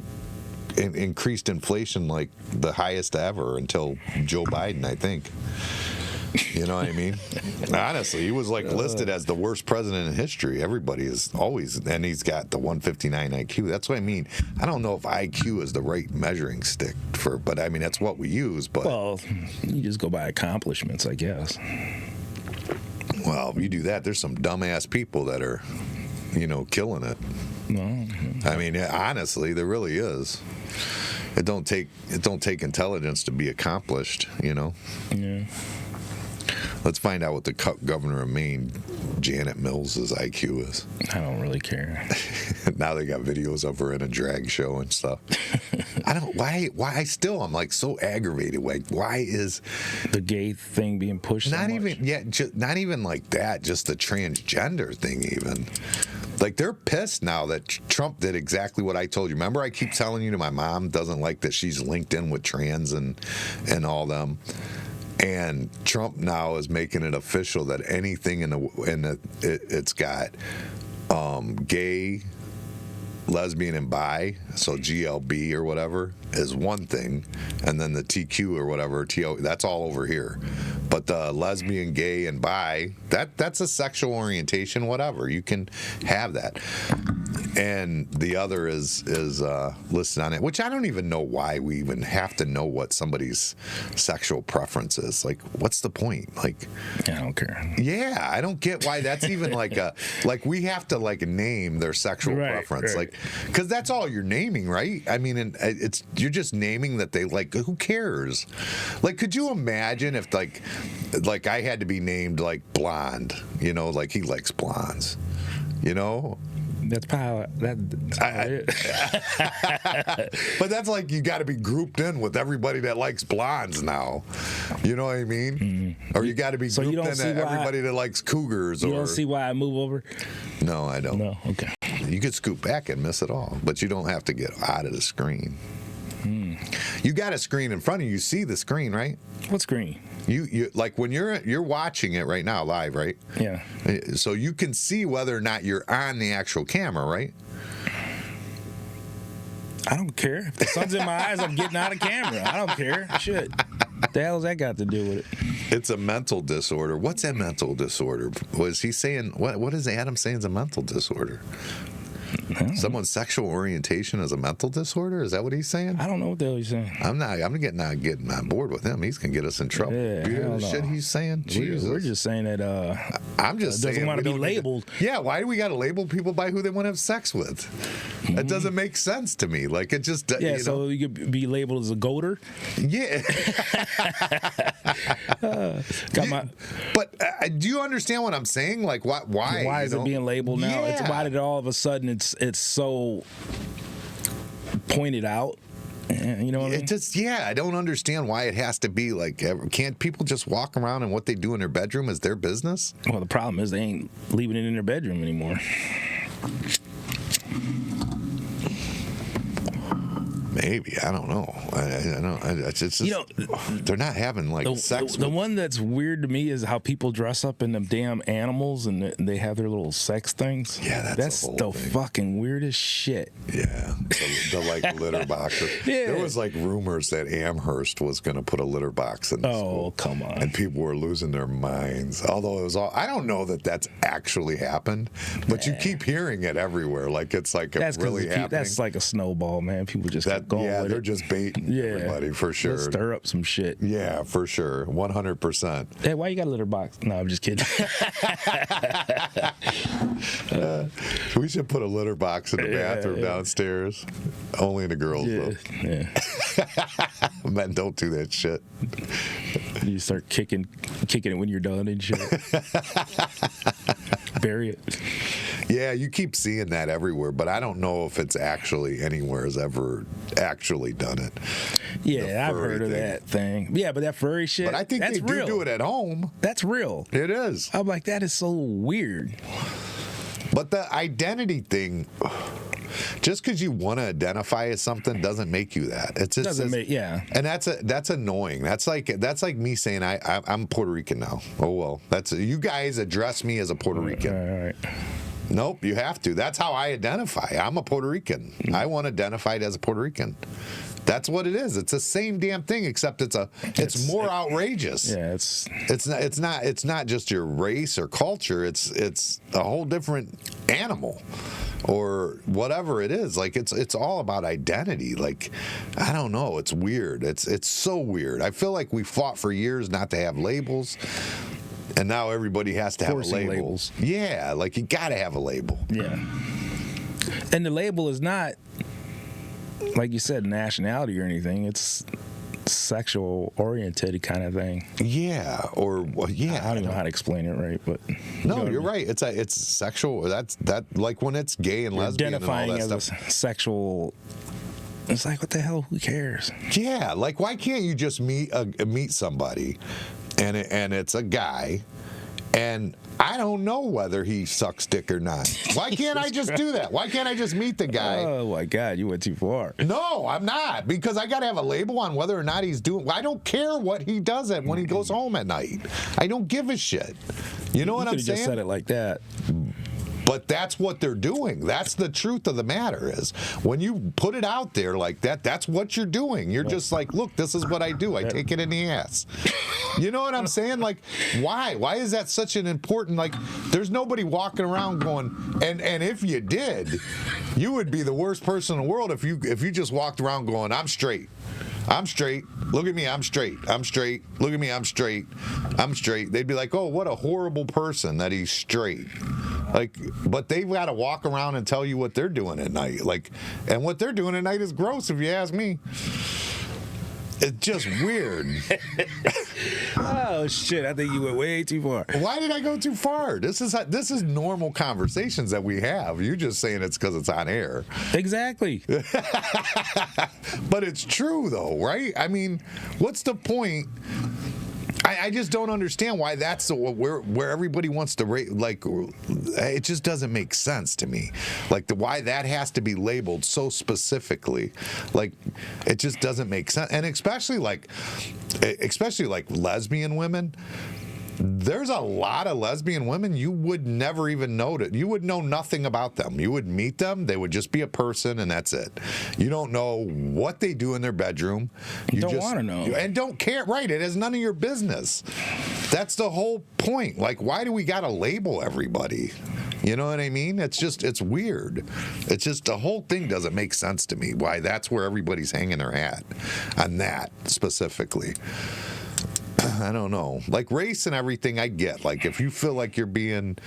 increased inflation like the highest ever until Joe Biden, I think. You know what I mean? Honestly, he was like listed as the worst president in history. Everybody is always, and he's got the 159 IQ. That's what I mean. I don't know if IQ is the right measuring stick for, but I mean, that's what we use. But Well, you just go by accomplishments, I guess. well, if you do that, there's some dumbass people that are, killing it. No. I mean, honestly, there really is. It don't take intelligence to be accomplished, Yeah. Let's find out what the governor of Maine, Janet Mills' IQ is. I don't really care. Now they got videos of her in a drag show and stuff. I don't. Why? I'm like so aggravated. Like, why is The gay thing being pushed so not much? even? Yeah, not even like that. Just the transgender thing, even. Like, they're pissed now that Trump did exactly what I told you. Remember, I keep telling you that my mom doesn't like that she's linked in with trans and all them. And Trump now is making it official that anything it's got gay, lesbian, and bi, so GLB or whatever is one thing, and then the TQ or whatever, TO, that's all over here. But the lesbian, gay, and bi, that's a sexual orientation, whatever. You can have that. and the other is listed on it, which I don't even know why we even have to know what somebody's sexual preference is. Like, what's the point? Like, I don't care. yeah, I don't get why that's even like we have to like name their sexual preference, right. like, because that's all you're naming, right? I mean, and you're just naming that they like. Who cares? Like, could you imagine if like I had to be named like blonde? You know, like he likes blondes. You know. That's how it is. But that's like you got to be grouped in with everybody that likes blondes now. You know what I mean? Mm-hmm. Or you got to be grouped in everybody that likes cougars. You don't see why I move over? No, I don't. No, okay. You could scoot back and miss it all, but you don't have to get out of the screen. You got a screen in front of you. You see the screen, right? What screen? You like when you're watching it right now live, right? Yeah. So you can see whether or not you're on the actual camera, right? I don't care. If the sun's in my eyes, I'm getting out of camera. I don't care. Shit. What the hell's that got to do with it? It's a mental disorder. What's a mental disorder? Was he saying, what is Adam saying is a mental disorder? Someone's sexual orientation is a mental disorder? Is that what he's saying? I don't know what the hell he's saying. I'm not getting on board with him. He's gonna get us in trouble. Yeah, you hear the shit he's saying? We're just saying that I'm just saying doesn't want to be labeled. Yeah, why do we got to label people by who they want to have sex with? Mm-hmm. It doesn't make sense to me. Like, it just yeah. So you could be labeled as a goater. Yeah. But do you understand what I'm saying? Like, why? Why is it being labeled now? Yeah. It's why did all of a sudden it's so pointed out? You know what I mean? I don't understand why it has to be like. Can't people just walk around and what they do in their bedroom is their business? Well, the problem is they ain't leaving it in their bedroom anymore. Maybe, I don't know. I don't. It's just, they're not having like sex. The one that's weird to me is how people dress up in them damn animals and they have their little sex things. Yeah, that's the fucking weirdest shit. Yeah, the like litter boxes. Yeah. There was like rumors that Amherst was going to put a litter box in the school. Oh, come on. And people were losing their minds. Although it was all, I don't know that that's actually happened, but you keep hearing it everywhere. Like it's like that's really happening. That's like a snowball, man. People just keep going with they're it. just baiting everybody for sure. Let's stir up some shit. Yeah, for sure, 100%. Hey, why you got a litter box? No, I'm just kidding. We should put a litter box in the bathroom downstairs. Only in the girls though. Yeah. Men don't do that shit. You start kicking it when you're done and shit. Bury it. Yeah, you keep seeing that everywhere, but I don't know if it's actually anywhere has ever actually done it. Yeah, I've heard of that thing. Yeah, but that furry shit. But I think that's they real. do it at home. That's real. It is. I'm like, that is so weird. But the identity thing, just because you want to identify as something doesn't make you that. It's just and that's annoying. That's like me saying I'm Puerto Rican now. Oh well, you guys address me as a Puerto Rican. All right. Nope, you have to. That's how I identify. I'm a Puerto Rican. I want identified as a Puerto Rican. That's what it is. It's the same damn thing, except it's more outrageous. Yeah, it's not just your race or culture. It's a whole different animal or whatever it is. Like it's all about identity. Like I don't know. It's weird. It's so weird. I feel like we fought for years not to have labels. And now everybody has to have a label. Labels. Yeah, like you got to have a label. Yeah. And the label is not, like you said, nationality or anything. It's sexual oriented kind of thing. Yeah, I don't even know how to explain it right, but no, you're right. It's sexual. That's like when it's gay and lesbian identifying and all that as stuff. A sexual. It's like, what the hell? Who cares? Yeah, like why can't you just meet somebody, and it's a guy, and I don't know whether he sucks dick or not. Why can't I just do that? Why can't I just meet the guy? Oh my God, you went too far. No, I'm not, because I got to have a label on whether or not he's doing. I don't care what he does when he goes home at night. I don't give a shit. You know what I'm saying? You could have just said it like that. But that's what they're doing. That's the truth of the matter is when you put it out there like that, that's what you're doing. You're just like, look, this is what I do. I take it in the ass. You know what I'm saying? Like, why? Why is that such an important, like, there's nobody walking around going, and if you did, you would be the worst person in the world if you just walked around going, I'm straight. I'm straight. Look at me. I'm straight. I'm straight. Look at me. I'm straight. I'm straight. They'd be like, oh, what a horrible person that he's straight. Like, but they've got to walk around and tell you what they're doing at night. Like, and what they're doing at night is gross, if you ask me. It's just weird. Oh shit! I think you went way too far. Why did I go too far? This is normal conversations that we have. You're just saying it's because it's on air. Exactly. But it's true though, right? I mean, what's the point? I just don't understand why that's where everybody wants to rate. Like, it just doesn't make sense to me. Like, why that has to be labeled so specifically. Like, it just doesn't make sense. And especially like lesbian women. There's a lot of lesbian women you would never even know it. You would know nothing about them. You would meet them, they would just be a person, and that's it. You don't know what they do in their bedroom. You don't want to know. And don't care. Right, it has none of your business. That's the whole point. Like, why do we got to label everybody? You know what I mean? It's weird. It's just the whole thing doesn't make sense to me, why that's where everybody's hanging their hat on that specifically. I don't know. Like race and everything, I get. Like if you feel like you're being,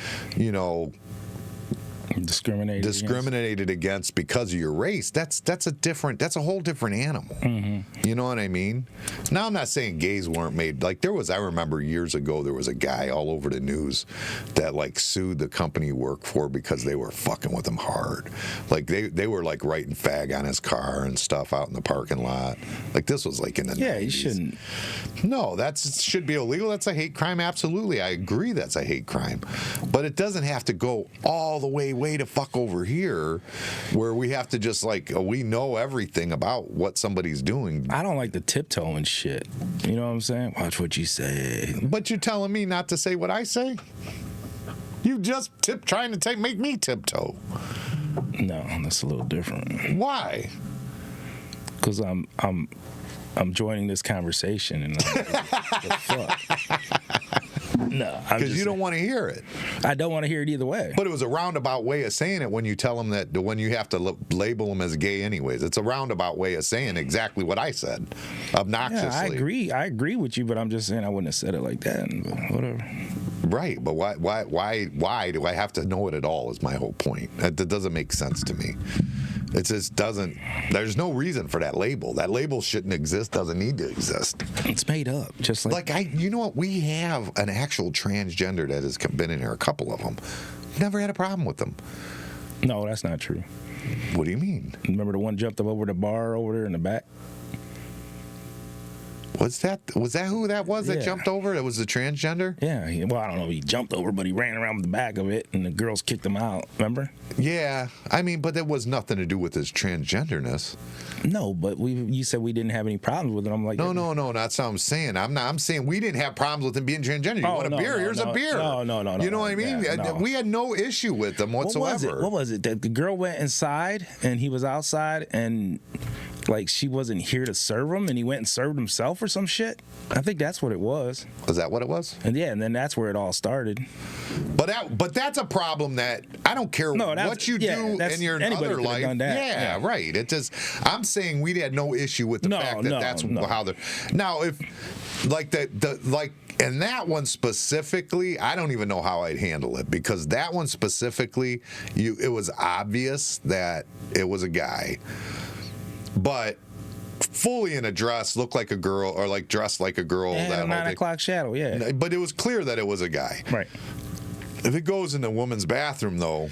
discriminated against because of your race, that's a whole different animal. Mm-hmm. You know what I mean? Now I'm not saying gays weren't made. Like I remember years ago there was a guy all over the news that like sued the company he worked for because they were fucking with him hard. Like they were like writing fag on his car and stuff out in the parking lot. Like this was like in the 90s. You shouldn't. No, that should be illegal. That's a hate crime. Absolutely, I agree. That's a hate crime, but it doesn't have to go all the way to fuck over here where we have to just like we know everything about what somebody's doing. I don't like the tiptoeing shit. You know what I'm saying? Watch what you say. But you're telling me not to say what I say? You just trying to make me tiptoe. No, that's a little different. Why? Because I'm joining this conversation and I'm like, the fuck? No, because you don't want to hear it. I don't want to hear it either way. But it was a roundabout way of saying it when you tell them that when you have to label them as gay anyways. It's a roundabout way of saying exactly what I said, obnoxiously. Yeah, I agree with you, but I'm just saying I wouldn't have said it like that. But whatever. Right, but why do I have to know it at all? Is my whole point. That doesn't make sense to me. It just doesn't. There's no reason for that label. That label shouldn't exist. Doesn't need to exist. It's made up, just like you know what? We have an actual transgender that has been in here. A couple of them. Never had a problem with them. No, that's not true. What do you mean? Remember the one jumped up over the bar over there in the back? Was that who that was that jumped over? That was the transgender? Yeah. Well, I don't know if he jumped over, but he ran around with the back of it, and the girls kicked him out. Remember? Yeah. I mean, but that was nothing to do with his transgenderness. No, but you said we didn't have any problems with it. I'm like, no. That's what I'm saying. I'm saying we didn't have problems with him being transgender. You want a beer? Here's a beer. No. You know what I mean? Yeah, we had no issue with them whatsoever. What was it? That the girl went inside and he was outside and like she wasn't here to serve him and he went and served himself or some shit? I think that's what it was. Was that what it was? And then that's where it all started. But that's a problem that I don't care what you do in your other life. Yeah, right. It just I'm saying we had no issue with the fact that that's how they're now if like and that one specifically, I don't even know how I'd handle it because that one specifically, it was obvious that it was a guy, but fully in a dress, looked like a girl or like dressed like a girl. Yeah, that 9 o'clock shadow, yeah. But it was clear that it was a guy. Right. If it goes in the woman's bathroom, though,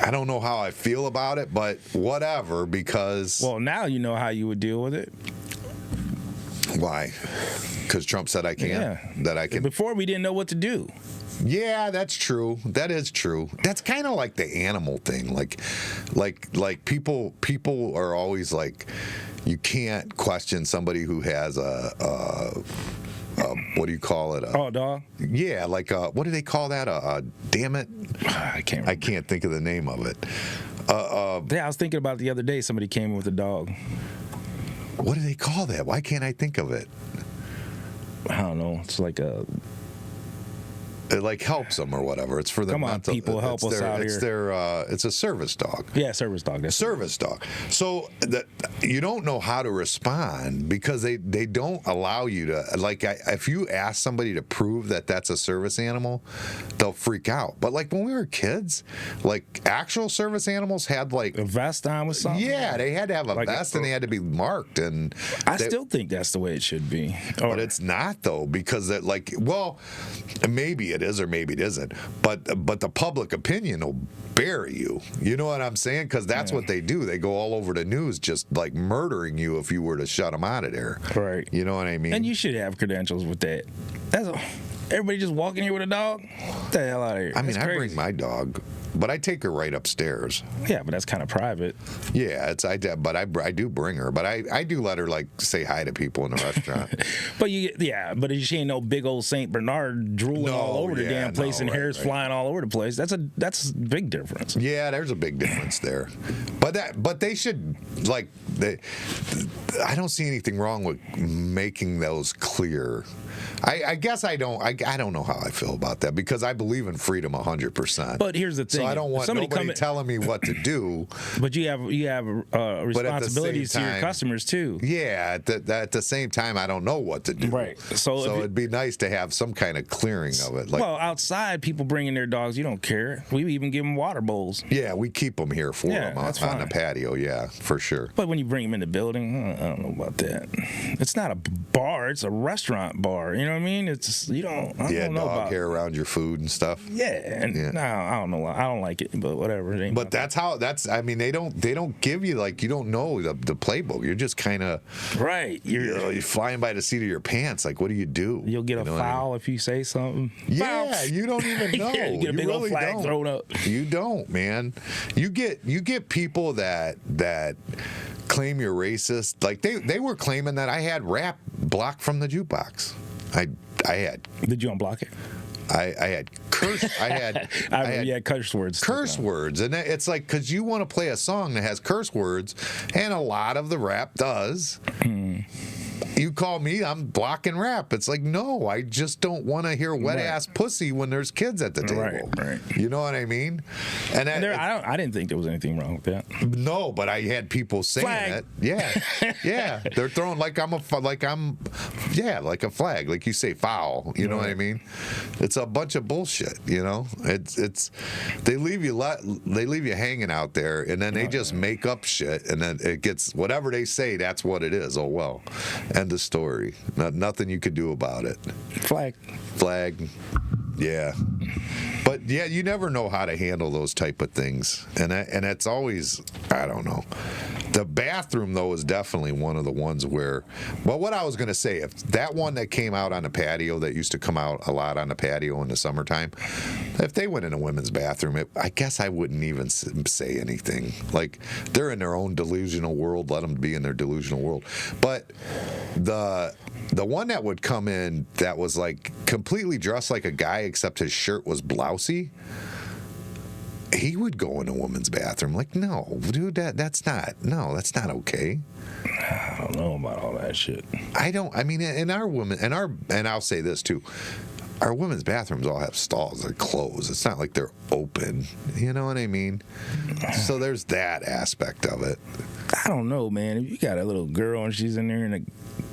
I don't know how I feel about it, but whatever, because... Well, now you know how you would deal with it. Why? Because Trump said I can? Yeah. That I can... Before, we didn't know what to do. Yeah, that's true. That is true. That's kind of like the animal thing. Like people are always like, you can't question somebody who has what do you call it? Oh, dog. Yeah, like what do they call that? Damn it, I can't. Remember. I can't think of the name of it. Yeah, I was thinking about it the other day. Somebody came in with a dog. What do they call that? Why can't I think of it? I don't know. It's like a. It like helps them or whatever. It's for the Come on, mental, people, help us out it's here. It's a service dog. Yeah, service dog. That's Service dog. So that you don't know how to respond because they don't allow you to if you ask somebody to prove that that's a service animal, they'll freak out. But like when we were kids, like actual service animals had like a vest on with something. Yeah, they had to have a Like vest and they had to be marked. And I still think that's the way it should be. But it's not though because that maybe it is or maybe it isn't. But the public opinion will bury you. You know what I'm saying? Because that's what they do. They go all over the news just like murdering you if you were to shut them out of there. Right. You know what I mean? And you should have credentials with that. Everybody just walking here with a dog? Get the hell out of here. I mean, That's I crazy. bring my dog, but I take her right upstairs. Yeah, but that's kind of private. Yeah, but I do bring her, but I do let her like say hi to people in the restaurant. But she ain't no big old Saint Bernard drooling all over the damn place and hair's flying all over the place. That's a big difference. Yeah, there's a big difference there. But they should I don't see anything wrong with making those clear. I guess I don't know how I feel about that because I believe in freedom 100%. But here's the thing: so I don't want nobody telling me what to do. But you have responsibilities to your customers too. Yeah, at the same time, I don't know what to do. Right. So it'd be nice to have some kind of clearing of it. Well, outside, people bringing their dogs, you don't care. We even give them water bowls. Yeah, we keep them here for them on the patio. Yeah, for sure. But when you bring them in the building, I don't know about that. It's not a bar; it's a restaurant bar. You know what I mean? It's I don't know dog about hair around your food and stuff. Yeah, no, I don't know. I don't like it, but whatever. It ain't but I mean, they don't give you you don't know the playbook. You're just kind of right. You're flying by the seat of your pants. Like, what do you do? You'll get a foul if you say something. Yeah, Foul. you don't even know. Yeah, you get a big old flag thrown up. You don't, man. You get people that claim you're racist. Like they were claiming that I had rap blocked from the jukebox. I had. Did you unblock it? I had curse. I had curse words. Curse words, and it's like because you want to play a song that has curse words, and a lot of the rap does. You call me, I'm blocking rap. It's like, no, I just don't want to hear wet ass pussy when there's kids at the table. Right. You know what I mean? And I didn't think there was anything wrong with that. No, but I had people saying it. Yeah. They're throwing like a flag, like you say foul. You know what I mean? It's a bunch of bullshit. You know, it's they leave you hanging out there, and then they just make up shit, and then it gets whatever they say. That's what it is. Oh well. End of story. Nothing you could do about it. Flag. Yeah. But yeah, you never know how to handle those type of things, and it's always, I don't know. The bathroom though is definitely one of the ones where, well, what I was gonna say, if that one that came out on the patio that used to come out a lot on the patio in the summertime, if they went in a women's bathroom, I guess I wouldn't even say anything. Like they're in their own delusional world. Let them be in their delusional world. But the one that would come in that was like completely dressed like a guy except his shirt was blousy, he would go in a woman's bathroom. Like, no, dude, that's not okay. I don't know about all that shit. I mean, in our women, and I'll say this too, our women's bathrooms all have stalls. They're closed. It's not like they're open. You know what I mean? So there's that aspect of it. I don't know, man. If you got a little girl and she's in there and a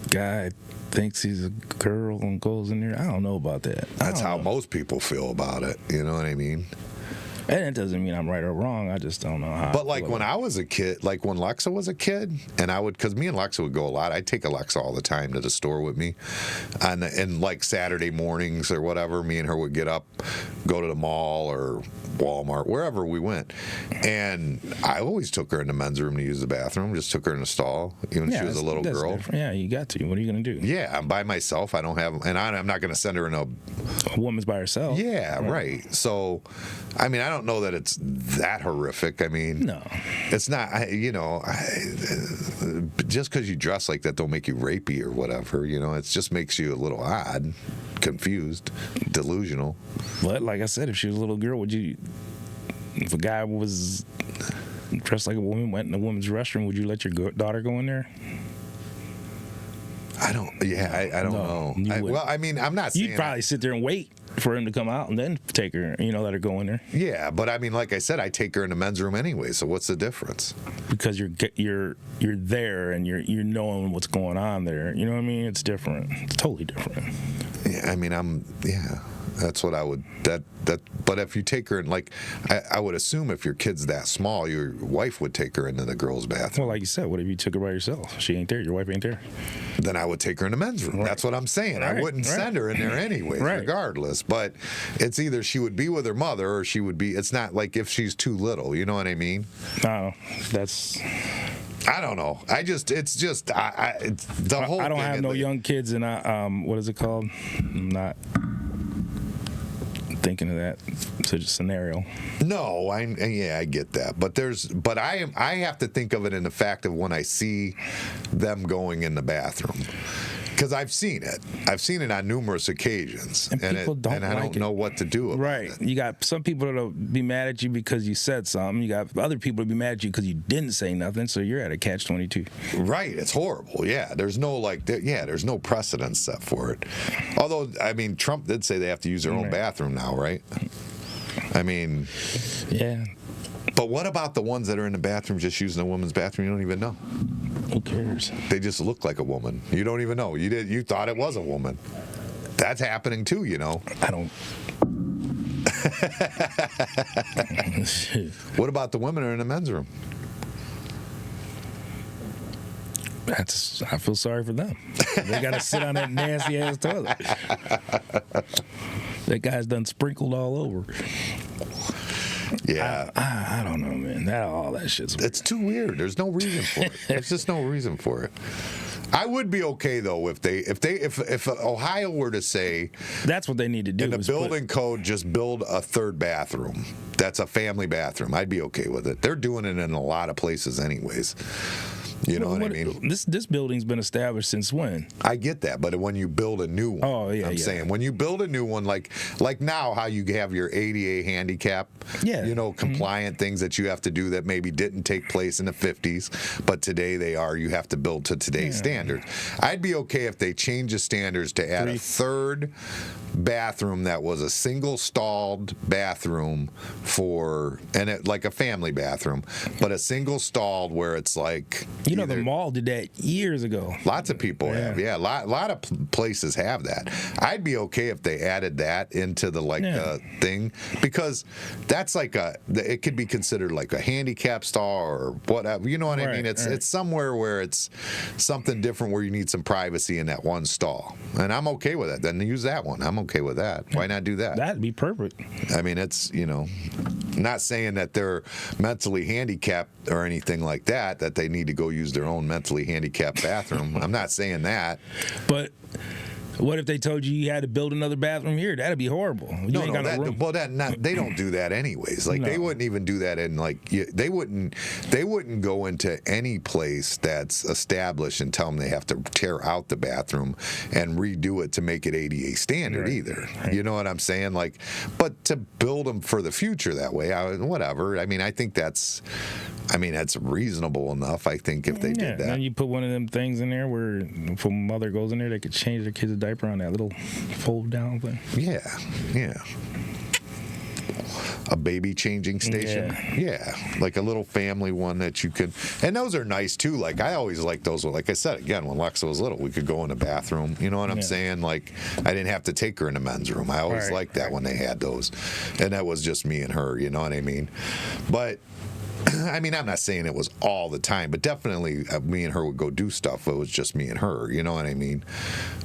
guy thinks he's a girl and goes in there, I don't know about that. That's how most people feel about it. You know what I mean? And it doesn't mean I'm right or wrong. I just don't know how. But like when I was a kid, like when Lexa was a kid, and because me and Lexa would go a lot. I'd take Alexa all the time to the store with me, and like Saturday mornings or whatever, me and her would get up, go to the mall or Walmart, wherever we went, and I always took her in the men's room to use the bathroom. Just took her in the stall, even if she was a little girl. Different. Yeah, you got to. What are you gonna do? Yeah, I'm by myself. I don't have, and I'm not gonna send her in a woman's by herself. Yeah, right. So, I mean, I don't know that it's that horrific. I mean, No. it's not. Just because you dress like that don't make you rapey or whatever. It just makes you a little odd, confused, delusional. But like I said, if she was a little girl, if a guy was dressed like a woman, went in a woman's restroom, would you let your daughter go in there? I don't. Yeah, I don't know. Well, I mean, I'm not saying You'd probably sit there and wait for him to come out and then take her, let her go in there. Yeah, but I mean, like I said, I take her in the men's room anyway. So what's the difference? Because you're there and you're knowing what's going on there. You know what I mean? It's different. It's totally different. Yeah, I mean, that's what I would. But if you take her in, like, I would assume if your kid's that small, your wife would take her into the girls' bathroom. Well, like you said, what if you took her by yourself? She ain't there. Your wife ain't there. Then I would take her in the men's room. Right. That's what I'm saying. Right. I wouldn't send her in there anyways, regardless. But it's either she would be with her mother or she would be. It's not like if she's too little. You know what I mean? No, that's. I don't know. It's the whole. I don't thing have no young kids, and what is it called? I'm not thinking of that scenario. No, I get that, but I have to think of it in the fact of when I see them going in the bathroom. Because I've seen it. I've seen it on numerous occasions, and I don't know what to do about it. You got some people that'll be mad at you because you said something. You got other people that'll be mad at you because you didn't say nothing. So you're at a catch-22. Right. It's horrible. Yeah. There's no there's no precedent set for it. Although, I mean, Trump did say they have to use their own bathroom now, right? I mean, yeah. But what about the ones that are in the bathroom just using a woman's bathroom? You don't even know. Who cares? They just look like a woman. You don't even know. You thought it was a woman. That's happening too, I don't. What about the women who are in the men's room? I feel sorry for them. They got to sit on that nasty ass toilet. That guy's done sprinkled all over. Yeah, I don't know, man. All that shit's weird. It's too weird. There's no reason for it. There's just no reason for it. I would be okay though if Ohio were to say that's what they need to do in the building code, just build a third bathroom. That's a family bathroom. I'd be okay with it. They're doing it in a lot of places anyways. You know what I mean? This building's been established since when? I get that, but when you build a new one, I'm saying when you build a new one, like now, how you have your ADA handicap, compliant things that you have to do that maybe didn't take place in the 50s, but today they are. You have to build to today's standard. I'd be okay if they change the standards to add a third bathroom that was a single stalled bathroom like a family bathroom, but a single stalled where it's like. The mall did that years ago. Lots of people have. Yeah, a lot of places have that. I'd be okay if they added that into the thing, because that's it could be considered like a handicap stall or whatever. You know what I mean? It's somewhere where it's something different where you need some privacy in that one stall, and I'm okay with it. Then use that one. I'm okay with that. Why not do that? That'd be perfect. I mean, it's not saying that they're mentally handicapped or anything like that they need to go use their own mentally handicapped bathroom. I'm not saying that. But what if they told you had to build another bathroom here? That'd be horrible. They don't do that anyways. They wouldn't even do that in they wouldn't go into any place that's established and tell them they have to tear out the bathroom and redo it to make it ADA standard either. Right. You know what I'm saying? But to build them for the future that way, whatever. I mean, I think that's reasonable enough. I think if they did that. And you put one of them things in there where if a mother goes in there, they could change their kid's diaper on that little fold down thing. Yeah. A baby changing station. Yeah. Like a little family one that you can. And those are nice too. I always liked those. Like I said, again, when Lexa was little, we could go in the bathroom. You know what I'm saying? I didn't have to take her in the men's room. I always liked that when they had those. And that was just me and her. You know what I mean? But I mean, I'm not saying it was all the time, but definitely me and her would go do stuff. It was just me and her, you know what I mean?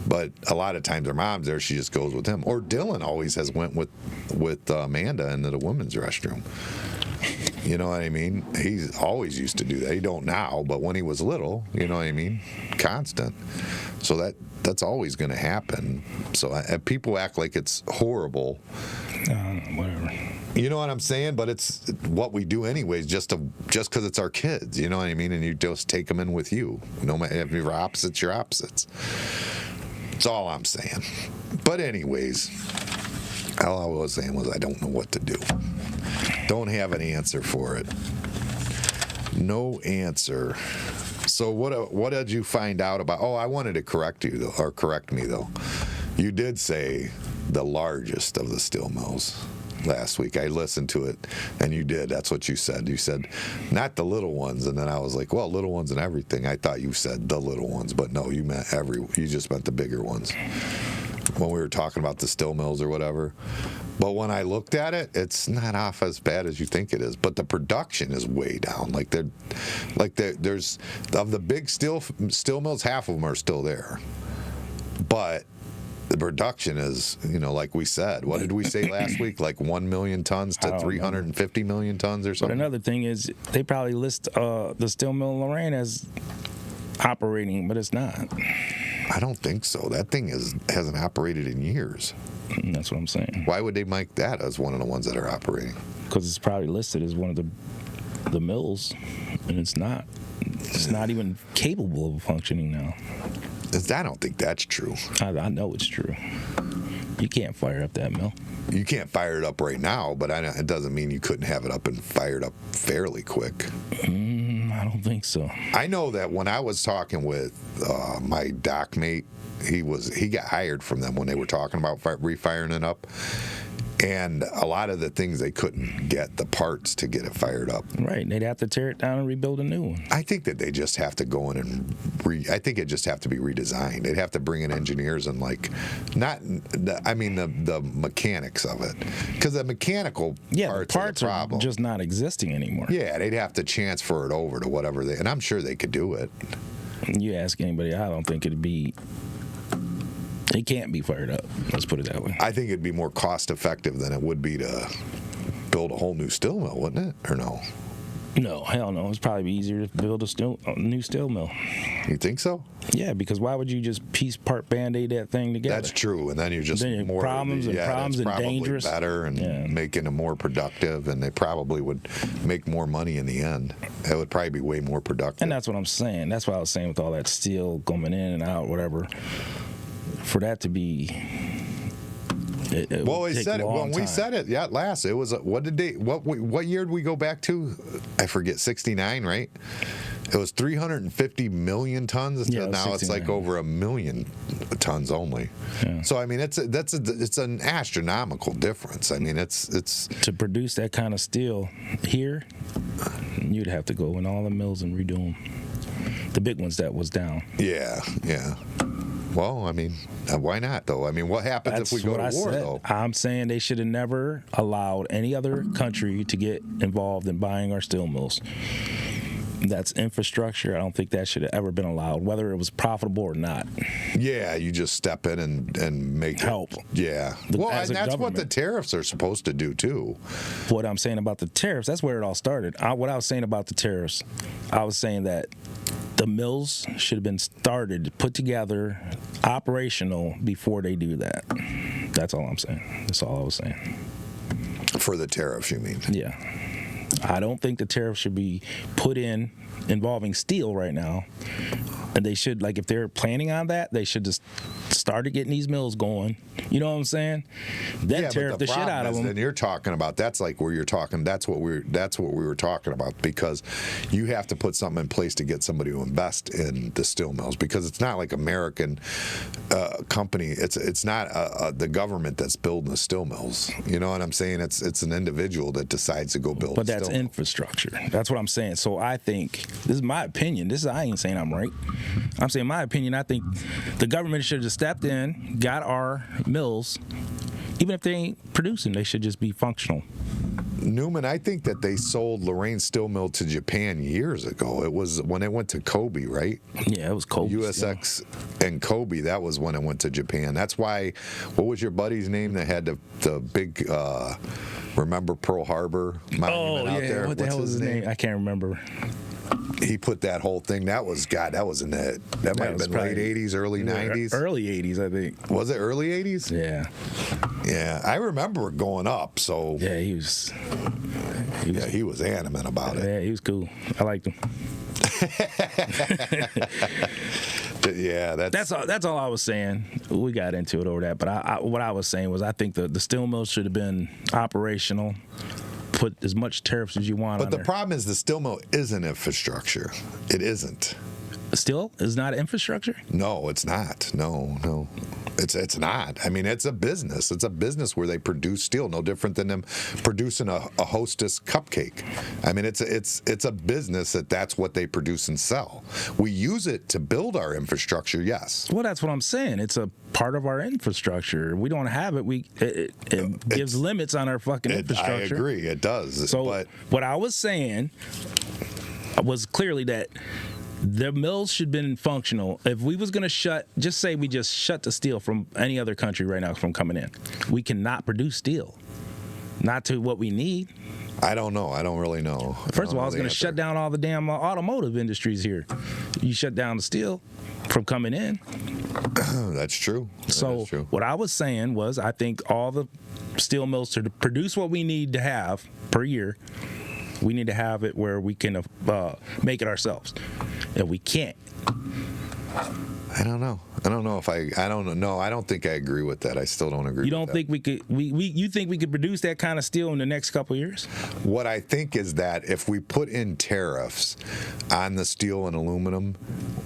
But a lot of times her mom's there, she just goes with him. Or Dylan always has went with Amanda into the women's restroom. You know what I mean? He's always used to do that. He don't now, but when he was little, you know what I mean? Constant. So that's always going to happen. So people act like it's horrible. Whatever. You know what I'm saying? But it's what we do anyways, just because it's our kids. You know what I mean? And you just take them in with you. No matter if you're opposites, you're opposites. That's all I'm saying. But anyways, all I was saying was I don't know what to do. Don't have an answer for it. No answer. So what did you find out about? Oh, I wanted to correct you though, or correct me though. You did say the largest of the steel mills last week. I listened to it, and you did. That's what you said. You said not the little ones, and then I was like, well, little ones and everything. I thought you said the little ones, but no, you meant you just meant the bigger ones when we were talking about the steel mills or whatever. But when I looked at it, it's not off as bad as you think it is. But the production is way down. There's of the big steel mills, half of them are still there, but the production is, like we said. What did we say last week? Like 1 million tons to 350 million tons or something? But another thing is they probably list the steel mill in Lorraine as operating, but it's not. I don't think so. That thing hasn't operated in years. That's what I'm saying. Why would they make that as one of the ones that are operating? Because it's probably listed as one of the mills, and it's not. It's not even capable of functioning now. I don't think that's true. I know it's true. You can't fire up that mill. You can't fire it up right now, but it doesn't mean you couldn't have it up and fired up fairly quick. I don't think so. I know that when I was talking with my dock mate, he got hired from them when they were talking about refiring it up. And a lot of the things they couldn't get the parts to get it fired up. Right, they'd have to tear it down and rebuild a new one. I think that they just have to go in and I think it just have to be redesigned. They'd have to bring in engineers and the mechanics of it, because the mechanical parts are just not existing anymore. Yeah, they'd have to transfer it over to whatever and I'm sure they could do it. You ask anybody, I don't think it'd be. It can't be fired up. Let's put it that way. I think it'd be more cost effective than it would be to build a whole new steel mill, wouldn't it? Or no? No, hell no. It's probably easier to build a new steel mill. You think so? Yeah, because why would you just piece part Band-Aid that thing together? That's true, and then you're just more problems and dangerous. Better and making them more productive, and they probably would make more money in the end. It would probably be way more productive. And that's what I'm saying. That's what I was saying with all that steel coming in and out, whatever. For that to be, well, he said it when we said it. Yeah, last it was. What year did we go back to? I forget. 69, right? It was 350 million tons. Yeah, now 69. It's like over 1 million tons only. Yeah. So I mean, it's an astronomical difference. I mean, it's to produce that kind of steel here, you'd have to go in all the mills and redo them. The big ones that was down. Yeah. Well, I mean, why not, though? I mean, what happens if we go to war, though? I'm saying they should have never allowed any other country to get involved in buying our steel mills. That's infrastructure. I don't think that should have ever been allowed, whether it was profitable or not. Yeah, you just step in and make help. Yeah. Well, and that's what the tariffs are supposed to do, too. What I'm saying about the tariffs, that's where it all started. What I was saying about the tariffs, I was saying that the mills should have been started, put together, operational before they do that. That's all I'm saying. That's all I was saying. For the tariffs, you mean? Yeah. I don't think the tariffs should be put in involving steel right now. And they should, if they're planning on that, they should just started getting these mills going. You know what I'm saying? Then tariff the shit out of them. Then you're talking about that's what we were talking about, because you have to put something in place to get somebody to invest in the steel mills, because it's not like American company. It's not the government that's building the steel mills. You know what I'm saying? It's an individual that decides to go build. But that's infrastructure. That's what I'm saying. So I think, this is my opinion. I ain't saying I'm right. I'm saying my opinion. I think the government should have stepped in, got our mills. Even if they ain't producing, they should just be functional. Newman, I think that they sold Lorraine Steel Mill to Japan years ago. It was when it went to Kobe, right? Yeah, it was Kobe. USX and Kobe, that was when it went to Japan. That's why, what was your buddy's name that had the big, remember Pearl Harbor monument out there? What the hell was his name? I can't remember. He put that whole thing. That was that might have been late 80s, early 90s. Early 80s, I think. Was it early 80s? Yeah. Yeah, I remember it going up. So yeah, he was adamant about it. Yeah, he was cool. I liked him. Yeah, that's all I was saying. We got into it over that, but what I was saying was I think the steel mill should have been operational. Put as much tariffs as you want. But the problem is the steel mill isn't infrastructure. It isn't. Steel is not infrastructure? No, it's not. No. It's not. I mean, it's a business. It's a business where they produce steel, no different than them producing a Hostess cupcake. I mean, it's a business that's what they produce and sell. We use it to build our infrastructure, yes. Well, that's what I'm saying. It's a part of our infrastructure. We don't have it. It gives limits on our fucking infrastructure. I agree. It does. So what I was saying was clearly that the mills should have been functional. If we was going to just say we just shut the steel from any other country right now from coming in, we cannot produce steel. Not to what we need. I don't know. I don't really know. First of all, I was going to shut down all the damn automotive industries here. You shut down the steel from coming in. That's true. So is true. What I was saying was I think all the steel mills to produce what we need to have per year, we need to have it where we can make it ourselves. And we can't. I don't know. I don't think I agree with that. I still don't agree. You don't think we could? You think we could produce that kind of steel in the next couple of years? What I think is that if we put in tariffs on the steel and aluminum,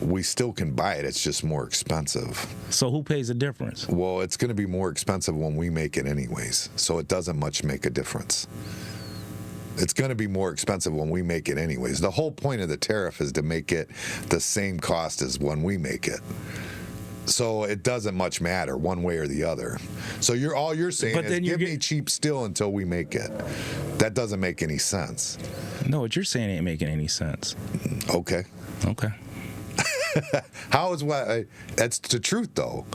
we still can buy it. It's just more expensive. So who pays the difference? Well, it's going to be more expensive when we make it anyways. So it doesn't much make a difference. It's going to be more expensive when we make it anyways. The whole point of the tariff is to make it the same cost as when we make it. So it doesn't much matter one way or the other. So all you're saying is give me cheap steel until we make it. That doesn't make any sense. No, what you're saying ain't making any sense. Okay. That's the truth, though.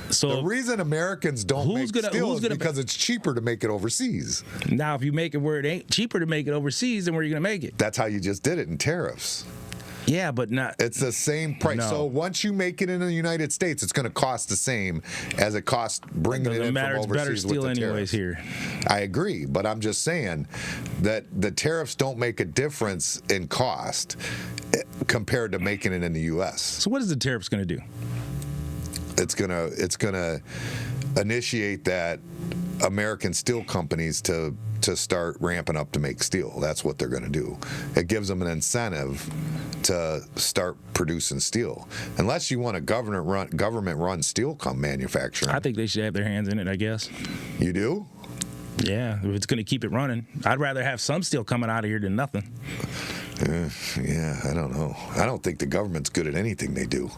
So the reason Americans don't make steel is because it's cheaper to make it overseas. Now, if you make it where it ain't cheaper to make it overseas, then where are you going to make it? That's how you just did it in tariffs. Yeah, but not. It's the same price. No. So once you make it in the United States, it's going to cost the same as it costs bringing it in from overseas. Better steel with the anyways here. I agree, but I'm just saying that the tariffs don't make a difference in cost compared to making it in the U.S. So what is the tariffs going to do? It's gonna initiate that American steel companies to start ramping up to make steel. That's what they're going to do. It gives them an incentive to start producing steel. Unless you want a government-run steel manufacturing. I think they should have their hands in it, I guess. You do? Yeah, if it's going to keep it running. I'd rather have some steel coming out of here than nothing. Yeah, I don't know. I don't think the government's good at anything they do.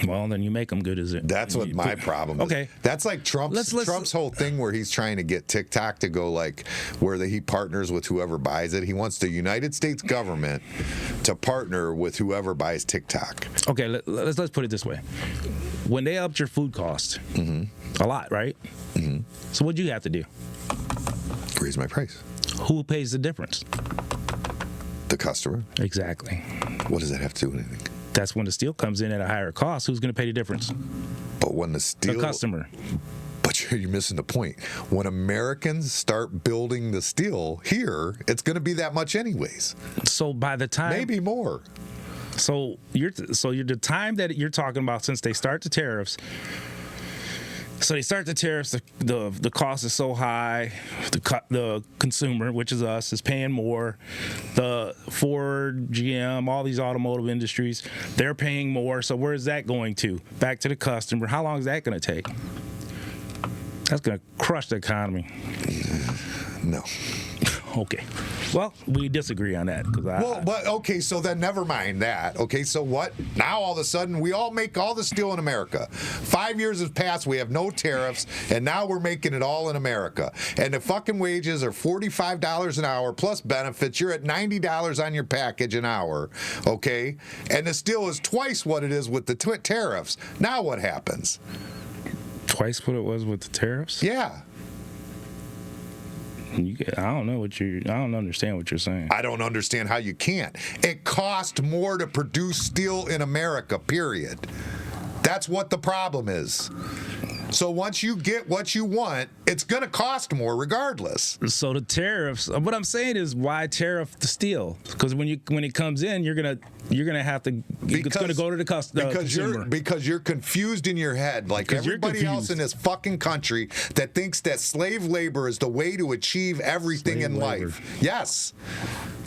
Well, then you make them good as it. That's what my problem is. Okay. That's like Trump's whole thing where he's trying to get TikTok to go like where he partners with whoever buys it. He wants the United States government to partner with whoever buys TikTok. Okay, let's put it this way. When they upped your food cost, a lot, right? Mm-hmm. So what'd you have to do? Raise my price. Who pays the difference? The customer. Exactly. What does that have to do with anything? That's when the steel comes in at a higher cost. Who's going to pay the difference? But when the customer. But you're missing the point. When Americans start building the steel here, it's going to be that much anyways. So by the time maybe more. So the time that you're talking about since they start the tariffs. So they start the tariffs. The cost is so high. The consumer, which is us, is paying more. The Ford, GM, all these automotive industries, they're paying more. So where is that going to? Back to the customer. How long is that going to take? That's going to crush the economy. No. Okay. Well, we disagree on that. But okay, so then never mind that. Okay, so what? Now all of a sudden we all make all the steel in America. 5 years have passed, we have no tariffs, and now we're making it all in America. And the fucking wages are $45 an hour plus benefits. You're at $90 on your package an hour, okay? And the steel is twice what it is with the tariffs. Now what happens? Twice what it was with the tariffs? Yeah. I don't understand what you're saying. I don't understand how you can't. It costs more to produce steel in America, period. That's what the problem is. So once you get what you want, it's going to cost more regardless. So the tariffs. What I'm saying is, why tariff the steel? Because when it comes in, you're gonna have to. It's going to go to the consumer. Because you're confused in your head, like everybody else in this fucking country that thinks that slave labor is the way to achieve everything in life. Yes.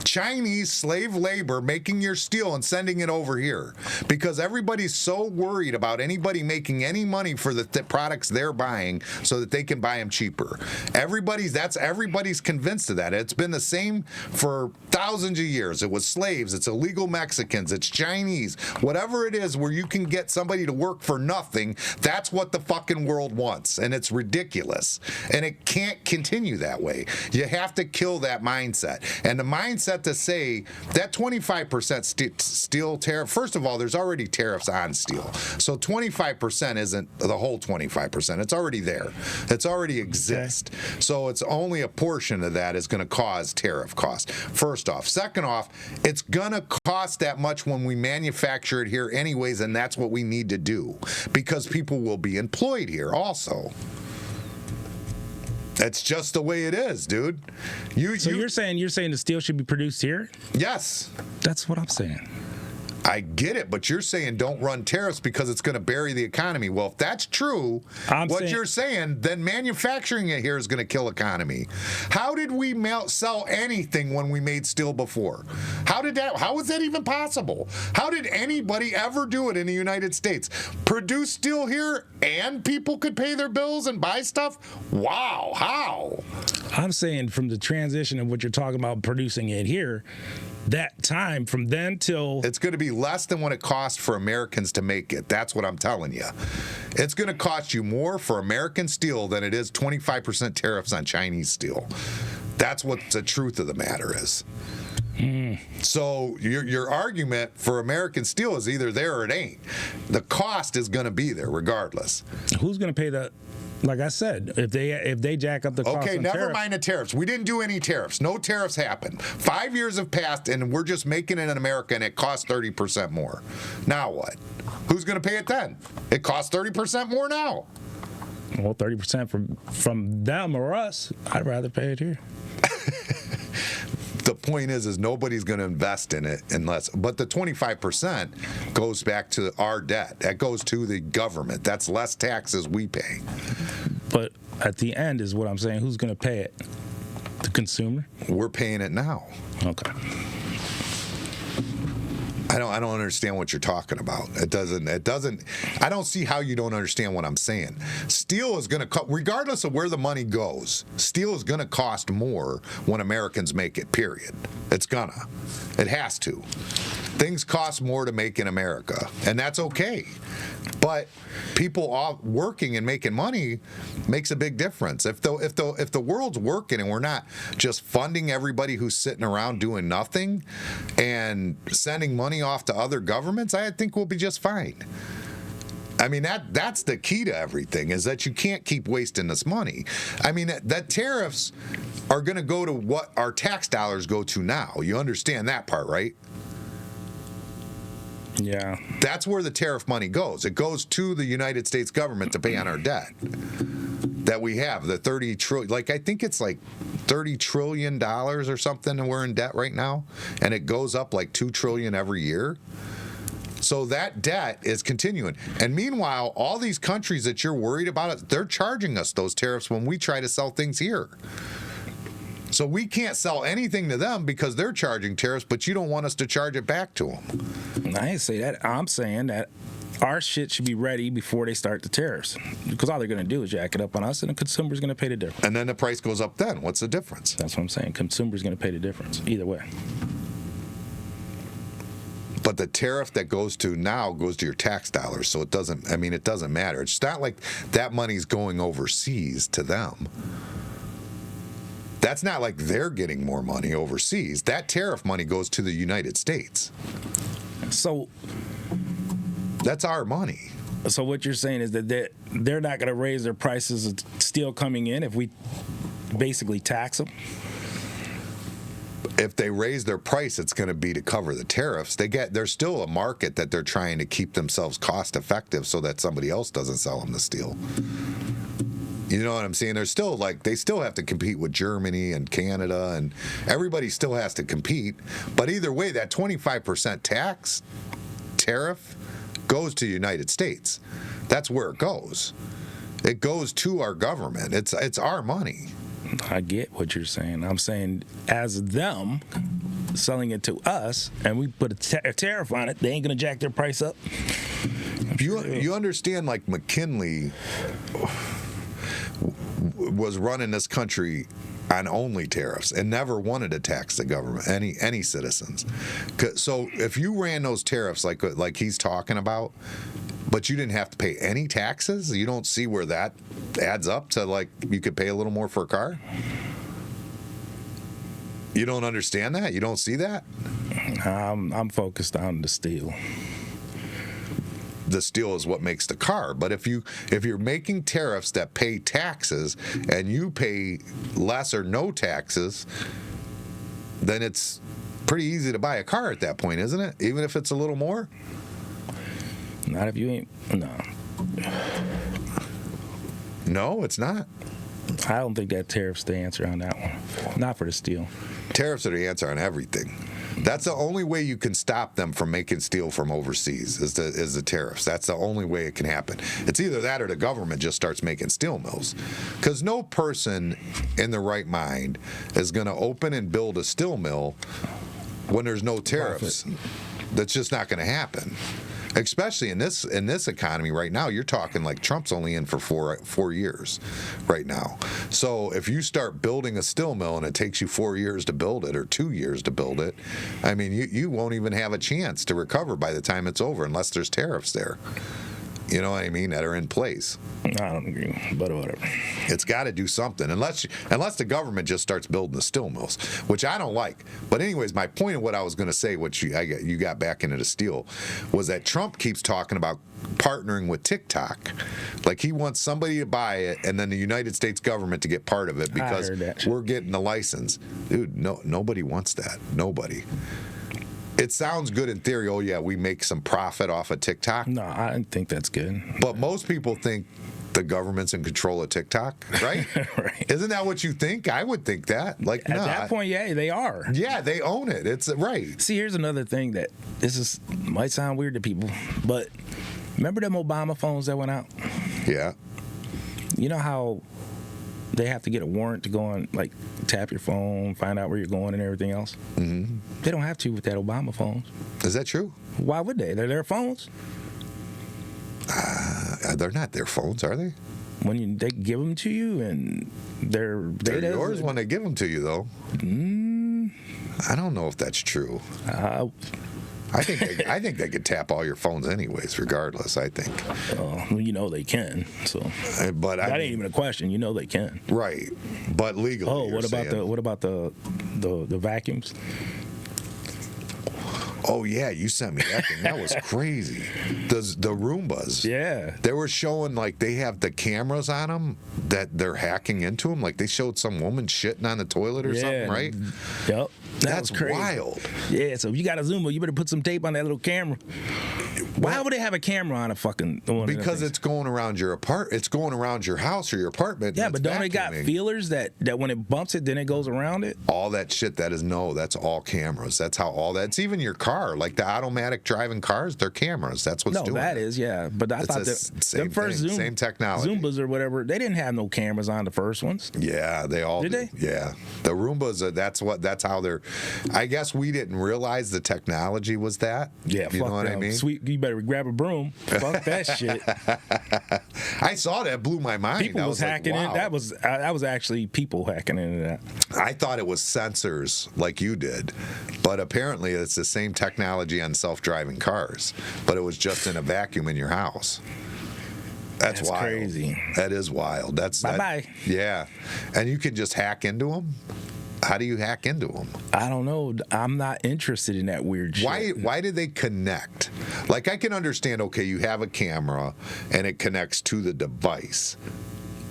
Chinese slave labor making your steel and sending it over here because everybody's so worried about anybody making any money for the products they're buying so that they can buy them cheaper. Everybody's convinced of that. It's been the same for thousands of years. It was slaves, it's illegal Mexicans, it's Chinese, whatever it is where you can get somebody to work for nothing. That's what the fucking world wants, and it's ridiculous, and it can't continue that way. You have to kill that mindset, and the mindset to say that 25% steel tariff, first of all, there's already tariffs on steel. So 25% isn't the whole 25%. It's already there. It's already exists. Okay. So it's only a portion of that is going to cause tariff cost. First off. Second off, it's going to cost that much when we manufacture it here anyways, and that's what we need to do because people will be employed here also. That's just the way it is, dude. You're saying the steel should be produced here? Yes. That's what I'm saying. I get it, but you're saying don't run tariffs because it's going to bury the economy. Well, if that's true, you're saying, then manufacturing it here is going to kill economy. How did we sell anything when we made steel before? How was that even possible? How did anybody ever do it in the United States? Produce steel here and people could pay their bills and buy stuff? Wow, how? I'm saying from the transition of what you're talking about producing it here, that time from then till... It's going to be less than what it costs for Americans to make it. That's what I'm telling you. It's going to cost you more for American steel than it is 25% tariffs on Chinese steel. That's what the truth of the matter is. So your argument for American steel is either there or it ain't. The cost is going to be there regardless. Who's going to pay that? Like I said, if they jack up the cost. Okay, never mind the tariffs. We didn't do any tariffs. No tariffs happened. 5 years have passed, and we're just making it in America, and it costs 30% more. Now what? Who's going to pay it then? It costs 30% more now. Well, 30% from them or us. I'd rather pay it here. The point is nobody's going to invest in it but the 25% goes back to our debt. That goes to the government. That's less taxes we pay. But at the end is what I'm saying. Who's going to pay it? The consumer? We're paying it now. Okay. I don't understand what you're talking about. It doesn't. I don't see how you don't understand what I'm saying. Steel is going to, regardless of where the money goes, steel is going to cost more when Americans make it, period. It's gonna. It has to. Things cost more to make in America, and that's okay. But people all working and making money makes a big difference. If the world's working and we're not just funding everybody who's sitting around doing nothing and sending money off to other governments, I think we'll be just fine. I mean, that's the key to everything, is that you can't keep wasting this money. I mean, that tariffs are going to go to what our tax dollars go to now. You understand that part, right? Yeah. That's where the tariff money goes. It goes to the United States government to pay on our debt that we have, the 30 trillion, like I think it's like $30 trillion or something, and we're in debt right now, and it goes up like $2 trillion every year. So that debt is continuing. And meanwhile, all these countries that you're worried about, they're charging us those tariffs when we try to sell things here. So we can't sell anything to them because they're charging tariffs, but you don't want us to charge it back to them. I ain't say that. I'm saying that our shit should be ready before they start the tariffs, because all they're going to do is jack it up on us, and the consumer's going to pay the difference. And then the price goes up then. What's the difference? That's what I'm saying. Consumer's going to pay the difference either way. But the tariff that goes to now goes to your tax dollars, so it doesn't matter. It's not like that money's going overseas to them. That's not like they're getting more money overseas. That tariff money goes to the United States. So that's our money. So what you're saying is that they're not going to raise their prices of steel coming in if we basically tax them? If they raise their price, it's going to be to cover the tariffs. There's still a market that they're trying to keep themselves cost effective so that somebody else doesn't sell them the steel. You know what I'm saying? There's still they still have to compete with Germany and Canada, and everybody still has to compete. But either way, that 25% tariff goes to the United States. That's where it goes. It goes to our government. It's our money. I get what you're saying. I'm saying as them selling it to us, and we put a tariff on it, they ain't gonna jack their price up. You understand? Like McKinley was running this country on only tariffs and never wanted to tax the government, any citizens. So if you ran those tariffs like he's talking about, but you didn't have to pay any taxes, you don't see where that adds up to you could pay a little more for a car? You don't understand that? You don't see that? I'm focused on the steel. The steel is what makes the car. But if you're making tariffs that pay taxes and you pay less or no taxes, then it's pretty easy to buy a car at that point, isn't it? Even if it's a little more? Not if you ain't. No. No, it's not. I don't think that tariff's the answer on that one. Not for the steel. Tariffs are the answer on everything. That's the only way you can stop them from making steel from overseas is the tariffs. That's the only way it can happen. It's either that or the government just starts making steel mills. Because no person in their right mind is going to open and build a steel mill when there's no tariffs. That's just not going to happen. Especially in this economy right now, you're talking like Trump's only in for four years right now. So if you start building a steel mill and it takes you 4 years to build it or 2 years to build it, I mean, you won't even have a chance to recover by the time it's over unless there's tariffs there. You know what I mean? That are in place. I don't agree, but whatever. It's got to do something, unless the government just starts building the steel mills, which I don't like. But anyways, my point of what I was going to say, which you got back into the steel, was that Trump keeps talking about partnering with TikTok. Like he wants somebody to buy it and then the United States government to get part of it because we're getting the license. Dude, nobody wants that. Nobody. It sounds good in theory. Oh, yeah, we make some profit off of TikTok. No, I don't think that's good. But most people think the government's in control of TikTok, right? Right. Isn't that what you think? I would think that. At that point, yeah, they are. Yeah, they own it. It's right. See, here's another thing that might sound weird to people, but remember them Obama phones that went out? Yeah. You know how they have to get a warrant to go on, tap your phone, find out where you're going and everything else? Mm-hmm. They don't have to with that Obama phone. Is that true? Why would they? They're their phones. They're not their phones, are they? When they give them to you, and they're yours when they give them to you, though. I don't know if that's true. I think they could tap all your phones anyways, regardless. I think. Well, they can. So, but that ain't even a question. They can. Right, but legally. Oh, what about the vacuums? Oh yeah, you sent me that thing. That was crazy. The Roombas. Yeah. They were showing they have the cameras on them that they're hacking into them. Like they showed some woman shitting on the toilet or something, right? Yep. That's crazy. wild. Yeah. So if you got a Zumba, you better put some tape on that little camera. Why would they have a camera on a fucking one? Because it's going around your it's going around your house or your apartment. Yeah, but don't they got feelers that when it bumps it, then it goes around it? All that shit, that's all cameras. That's how all that's even your car, like the automatic driving cars, they're cameras. That's what's doing that it. is, yeah. But I thought the first same technology. Zoombas or whatever, they didn't have no cameras on the first ones. Yeah, they all did. They? Yeah, the Roombas. That's how they're. I guess we didn't realize the technology was that. Yeah, you fuck know what I mean. Sweet, you better grab a broom. Fuck that shit. I saw that, blew my mind. People was hacking like, wow. in. That was actually people hacking into that. I thought it was sensors like you did, but apparently it's the same technology on self-driving cars, but it was just in a vacuum in your house. That's wild. Crazy. That is wild. Bye-bye. Yeah, and you can just hack into them. How do you hack into them? I don't know. I'm not interested in that weird shit. Why do they connect? Like, I can understand, okay, you have a camera and it connects to the device.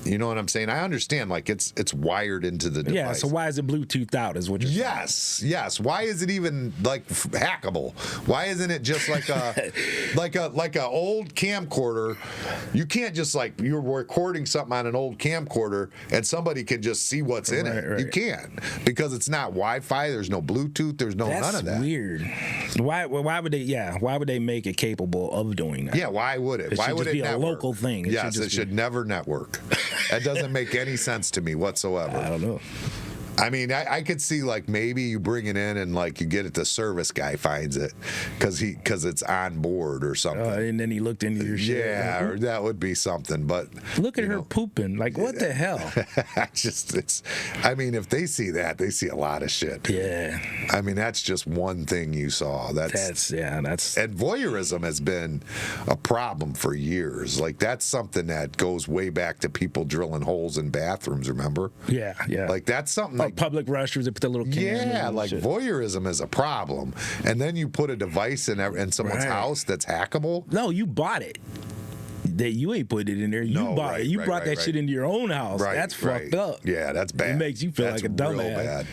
You know what I'm saying? I understand, like, it's wired into the device. Yeah, so why is it Bluetooth out is what you're saying? Yes. Why is it even, like, hackable? Why isn't it just like a like a old camcorder? You can't just, like, you're recording something on an old camcorder and somebody can just see what's in it. Right. You can't, because it's not Wi-Fi, there's no Bluetooth, there's none of that. That's weird. Why would they make it capable of doing that? Yeah, why would it? Why would it be network? A local thing? It should never network. That doesn't make any sense to me whatsoever. I don't know. I mean, I could see, like, maybe you bring it in and, like, you get it, the service guy finds it because it's on board or something. And then he looked into your shit. Yeah, or that would be something. But look at her pooping. Like, what the hell? I mean, if they see that, they see a lot of shit. Yeah. I mean, that's just one thing you saw. And voyeurism has been a problem for years. Like, that's something that goes way back to people drilling holes in bathrooms, remember? Yeah. Like, that's something. Public restrooms, they put the little camera. Yeah, like shit. Voyeurism is a problem, and then you put a device in someone's house that's hackable. No, you bought it. That you ain't put it in there. You bought it. You brought that shit into your own house. That's fucked up. Yeah, that's bad. It makes you feel like a dumbass. Bad.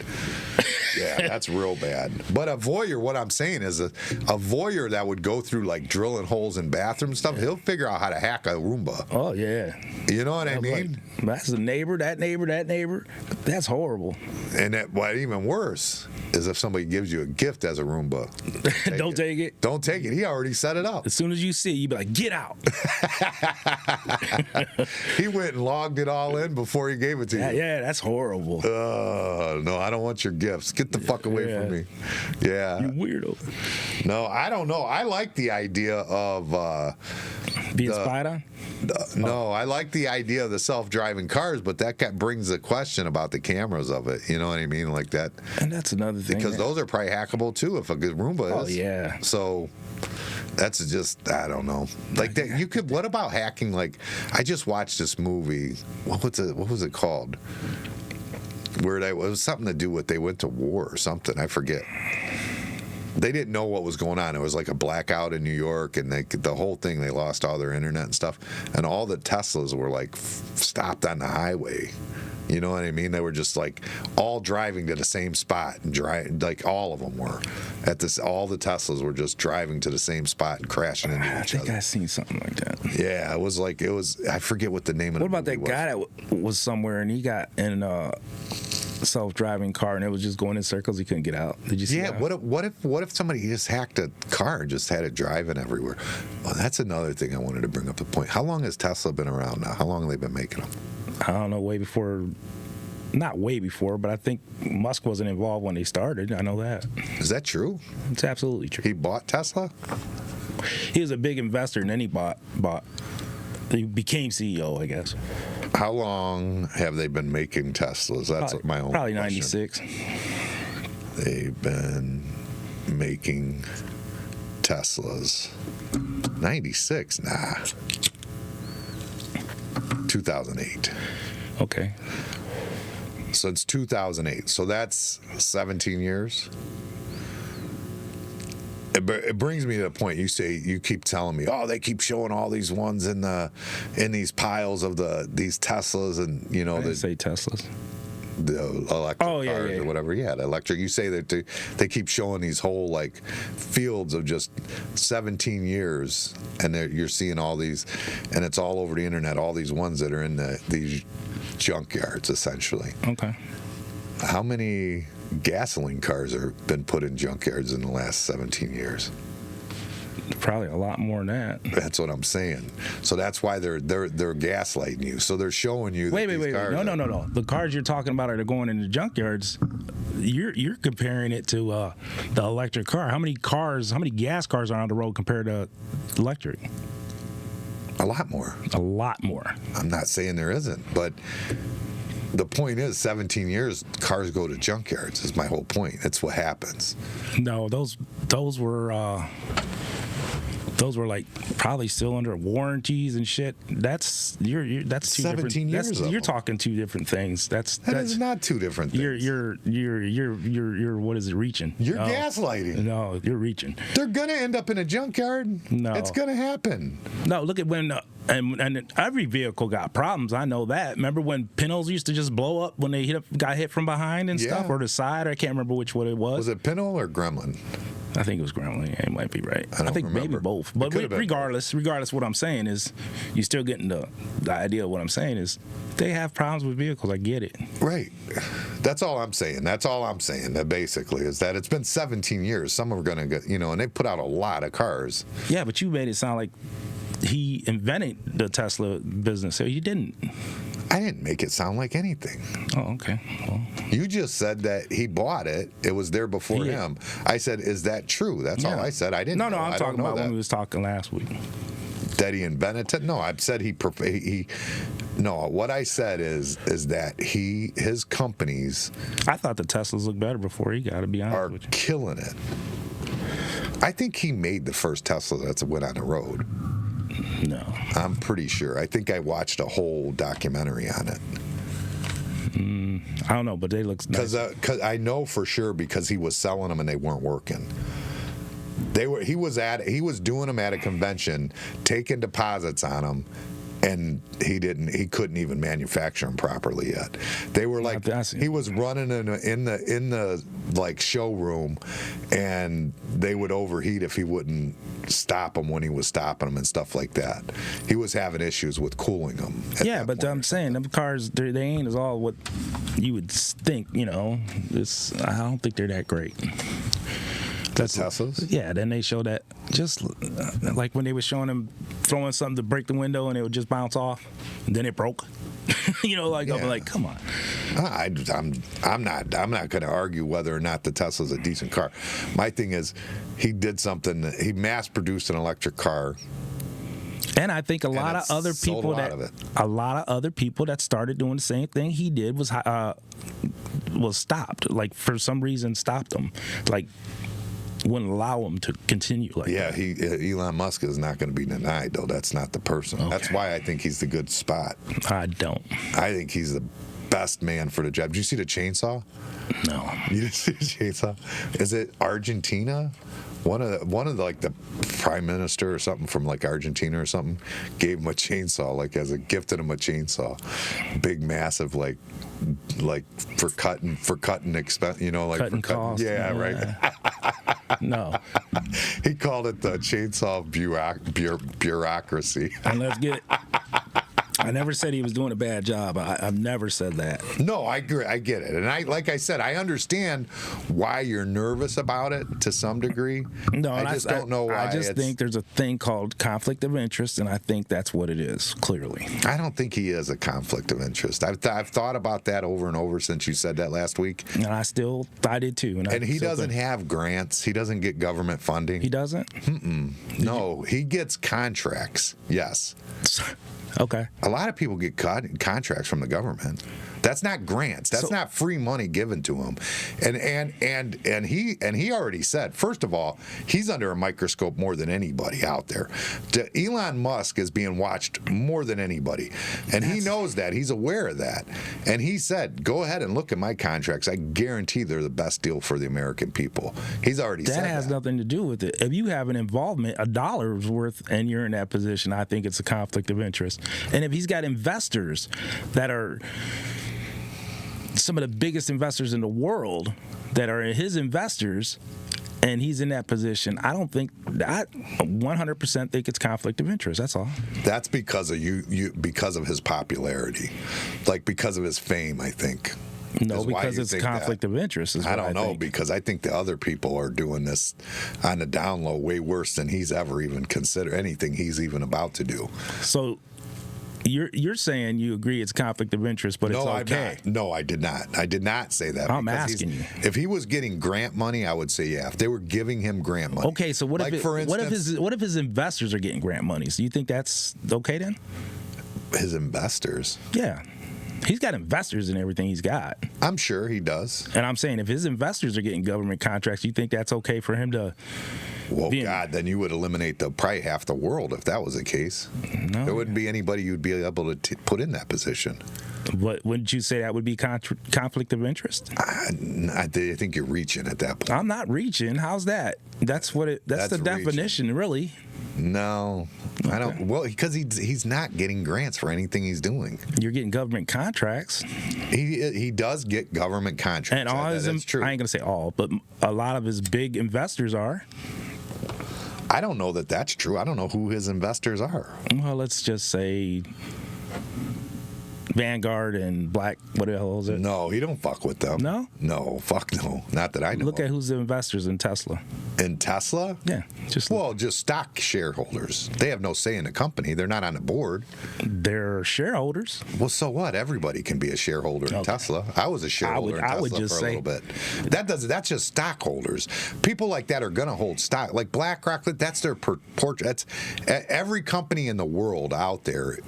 Yeah, that's real bad. But a voyeur, what I'm saying is a voyeur that would go through, like, drilling holes in bathroom stuff, he'll figure out how to hack a Roomba. Oh, yeah. You know what I mean? Like, that's the neighbor, that neighbor, that neighbor. That's horrible. And what even worse is if somebody gives you a gift as a Roomba. Don't take it. Don't take it. He already set it up. As soon as you see it, you be like, get out. He went and logged it all in before he gave it to you. Yeah, that's horrible. No, I don't want your gifts. Get the fuck away from me. Yeah. You weirdo. No, I don't know. I like the idea of being spied on? No, I like the idea of the self-driving cars, but that brings the question about the cameras of it. You know what I mean? Like that. And that's another thing. Because those are probably hackable too if a good Roomba is. Oh, yeah. So that's just, I don't know. Like that, you could. What about hacking? Like, I just watched this movie. What was it called? Where it was something to do with they went to war or something. I forget. They didn't know what was going on. It was like a blackout in New York, and the whole thing, they lost all their internet and stuff. And all the Teslas were like stopped on the highway. You know what I mean? They were just like all driving to the same spot and like all of them were at this. All the Teslas were just driving to the same spot and crashing into each other. I think I seen something like that. Yeah, it was. I forget what the name of the movie was. What about that guy that was somewhere and he got in a self-driving car and it was just going in circles? He couldn't get out. Did you see that? What if somebody just hacked a car and just had it driving everywhere? Well, that's another thing I wanted to bring up the point. How long has Tesla been around now? How long have they been making them? I don't know, not way before, but I think Musk wasn't involved when they started. I know that. Is that true? It's absolutely true. He bought Tesla? He was a big investor, and then he bought. He became CEO, I guess. How long have they been making Teslas? That's my own Probably question. 96. They've been making Teslas. 96? Nah. 2008. Okay. Since 2008. So that's 17 years. It brings me to the point you keep telling me, oh, they keep showing all these ones in these piles of these Teslas, and I didn't say Teslas. the electric cars or whatever. Yeah, the electric. You say that they keep showing these whole like fields of just 17 years, and you're seeing all these, and it's all over the internet. All these ones that are in these junkyards, essentially. Okay. How many gasoline cars have been put in junkyards in the last 17 years? Probably a lot more than that. That's what I'm saying. So that's why they're gaslighting you. So they're showing you. Wait. No. The cars you're talking about are going into junkyards. You're comparing it to the electric car. How many gas cars are on the road compared to electric? A lot more. A lot more. I'm not saying there isn't, but the point is 17 years cars go to junkyards is my whole point. That's what happens. No, those were like probably still under warranties and shit. That's two 17 different. years. You're talking two different things. That's not two different things. You're what is it reaching? You're gaslighting. No, you're reaching. They're gonna end up in a junkyard. No, it's gonna happen. No, look at when and every vehicle got problems. I know that. Remember when Pintos used to just blow up when they got hit from behind and stuff, or the side? I can't remember which one it was. Was it Pinto or Gremlin? I think it was Gremlin. Yeah, it might be right. I think remember. Maybe both. But regardless, what I'm saying is, you're still getting the idea of what I'm saying is, they have problems with vehicles. I get it. Right. That's all I'm saying. That basically is that it's been 17 years. Some are gonna get, and they put out a lot of cars. Yeah, but you made it sound like he invented the Tesla business, so you didn't. I didn't make it sound like anything. Oh, okay. Well, you just said that he bought it. It was there before him. I said, is that true? That's all I said. I didn't know. No, I'm talking about when we was talking last week. That he invented it? No, I said no, what I said is that his companies... I thought the Teslas looked better before he got, to be honest with you. Are killing it. I think he made the first Tesla that went on the road. No. I'm pretty sure. I think I watched a whole documentary on it. I don't know, but they look nice. Because I know for sure because he was selling them and they weren't working. He was doing them at a convention, taking deposits on them, and he couldn't even manufacture them properly yet. They were like, he was running in the like showroom, and they would overheat if he wouldn't stop them when he was stopping them and stuff like that. He was having issues with cooling them. Yeah, but I'm saying them cars, they ain't as all what you would think. I don't think they're that great. That's Teslas? Yeah, then they show that just like when they were showing them throwing something to break the window and it would just bounce off, and then it broke. I'm like, come on. I'm not going to argue whether or not the Tesla's a decent car. My thing is, he did something. He mass produced an electric car. And I think a lot of other people that started doing the same thing he did was stopped. Like for some reason, stopped them. Like, wouldn't allow him to continue like that. Elon Musk is not going to be denied, though. That's not the person. Okay. That's why I think he's the good spot. I don't. I think he's the best man for the job. Did you see the chainsaw? No. You didn't see the chainsaw? Is it Argentina? One of the prime minister or something from like Argentina or something gave him a chainsaw, like as a gifted him a chainsaw, big massive like for cutting expense, like cutting for costs. Yeah, right. No. He called it the chainsaw bureaucracy. And let's get. I never said he was doing a bad job. I've never said that. No, I agree. I get it. And like I said, I understand why you're nervous about it to some degree. No, I just don't know why. I just think there's a thing called conflict of interest, and I think that's what it is, clearly. I don't think he is a conflict of interest. I've thought about that over and over since you said that last week. And I did too. And he doesn't have grants. He doesn't get government funding. He doesn't? No, he gets contracts. Yes. Okay. A lot of people get contracts from the government. That's not grants. That's not free money given to him. And he already said, first of all, he's under a microscope more than anybody out there. Elon Musk is being watched more than anybody. And he knows that. He's aware of that. And he said, go ahead and look at my contracts. I guarantee they're the best deal for the American people. He's already said that. That has nothing to do with it. If you have an involvement, $1 worth, and you're in that position, I think it's a conflict of interest. And if he's got investors that are some of the biggest investors in the world that are his investors, and he's in that position. I 100% think it's conflict of interest. That's all. That's because of you because of his popularity, like because of his fame, I think. No, because it's conflict of interest. Is what I don't know, think. because I think the other people are doing this on the down low way worse than he's ever even considered anything he's even about to do. So you're saying you agree it's conflict of interest, but it's okay. No, I did not. I did not say that. I'm asking you. If he was getting grant money, I would say yeah. If they were giving him grant money. Okay, so what if his investors are getting grant money? So you think that's okay then? His investors? Yeah. He's got investors in everything he's got. I'm sure he does. And I'm saying if his investors are getting government contracts, you think that's okay for him to... Well, God, then you would eliminate probably half the world if that was the case. No. There wouldn't be anybody you'd be able to put in that position. But wouldn't you say that would be conflict of interest? I think you're reaching at that point. I'm not reaching. How's that? That's the definition, really. No, okay. I don't. Well, because he's not getting grants for anything he's doing. You're getting government contracts. He does get government contracts. And all that's true. I ain't gonna say all, but a lot of his big investors are. I don't know that that's true. I don't know who his investors are. Well, let's just say Vanguard and Black, what the hell is it? No, he don't fuck with them. No? No, fuck no. Not that I know. Look at who's the investors in Tesla. In Tesla? Yeah. Just stock shareholders. They have no say in the company. They're not on the board. They're shareholders. Well, so what? Everybody can be a shareholder in Tesla. I was a shareholder in Tesla for a little bit. That's just stockholders. People like that are going to hold stock. Like BlackRock, that's their portrait. Every company in the world out there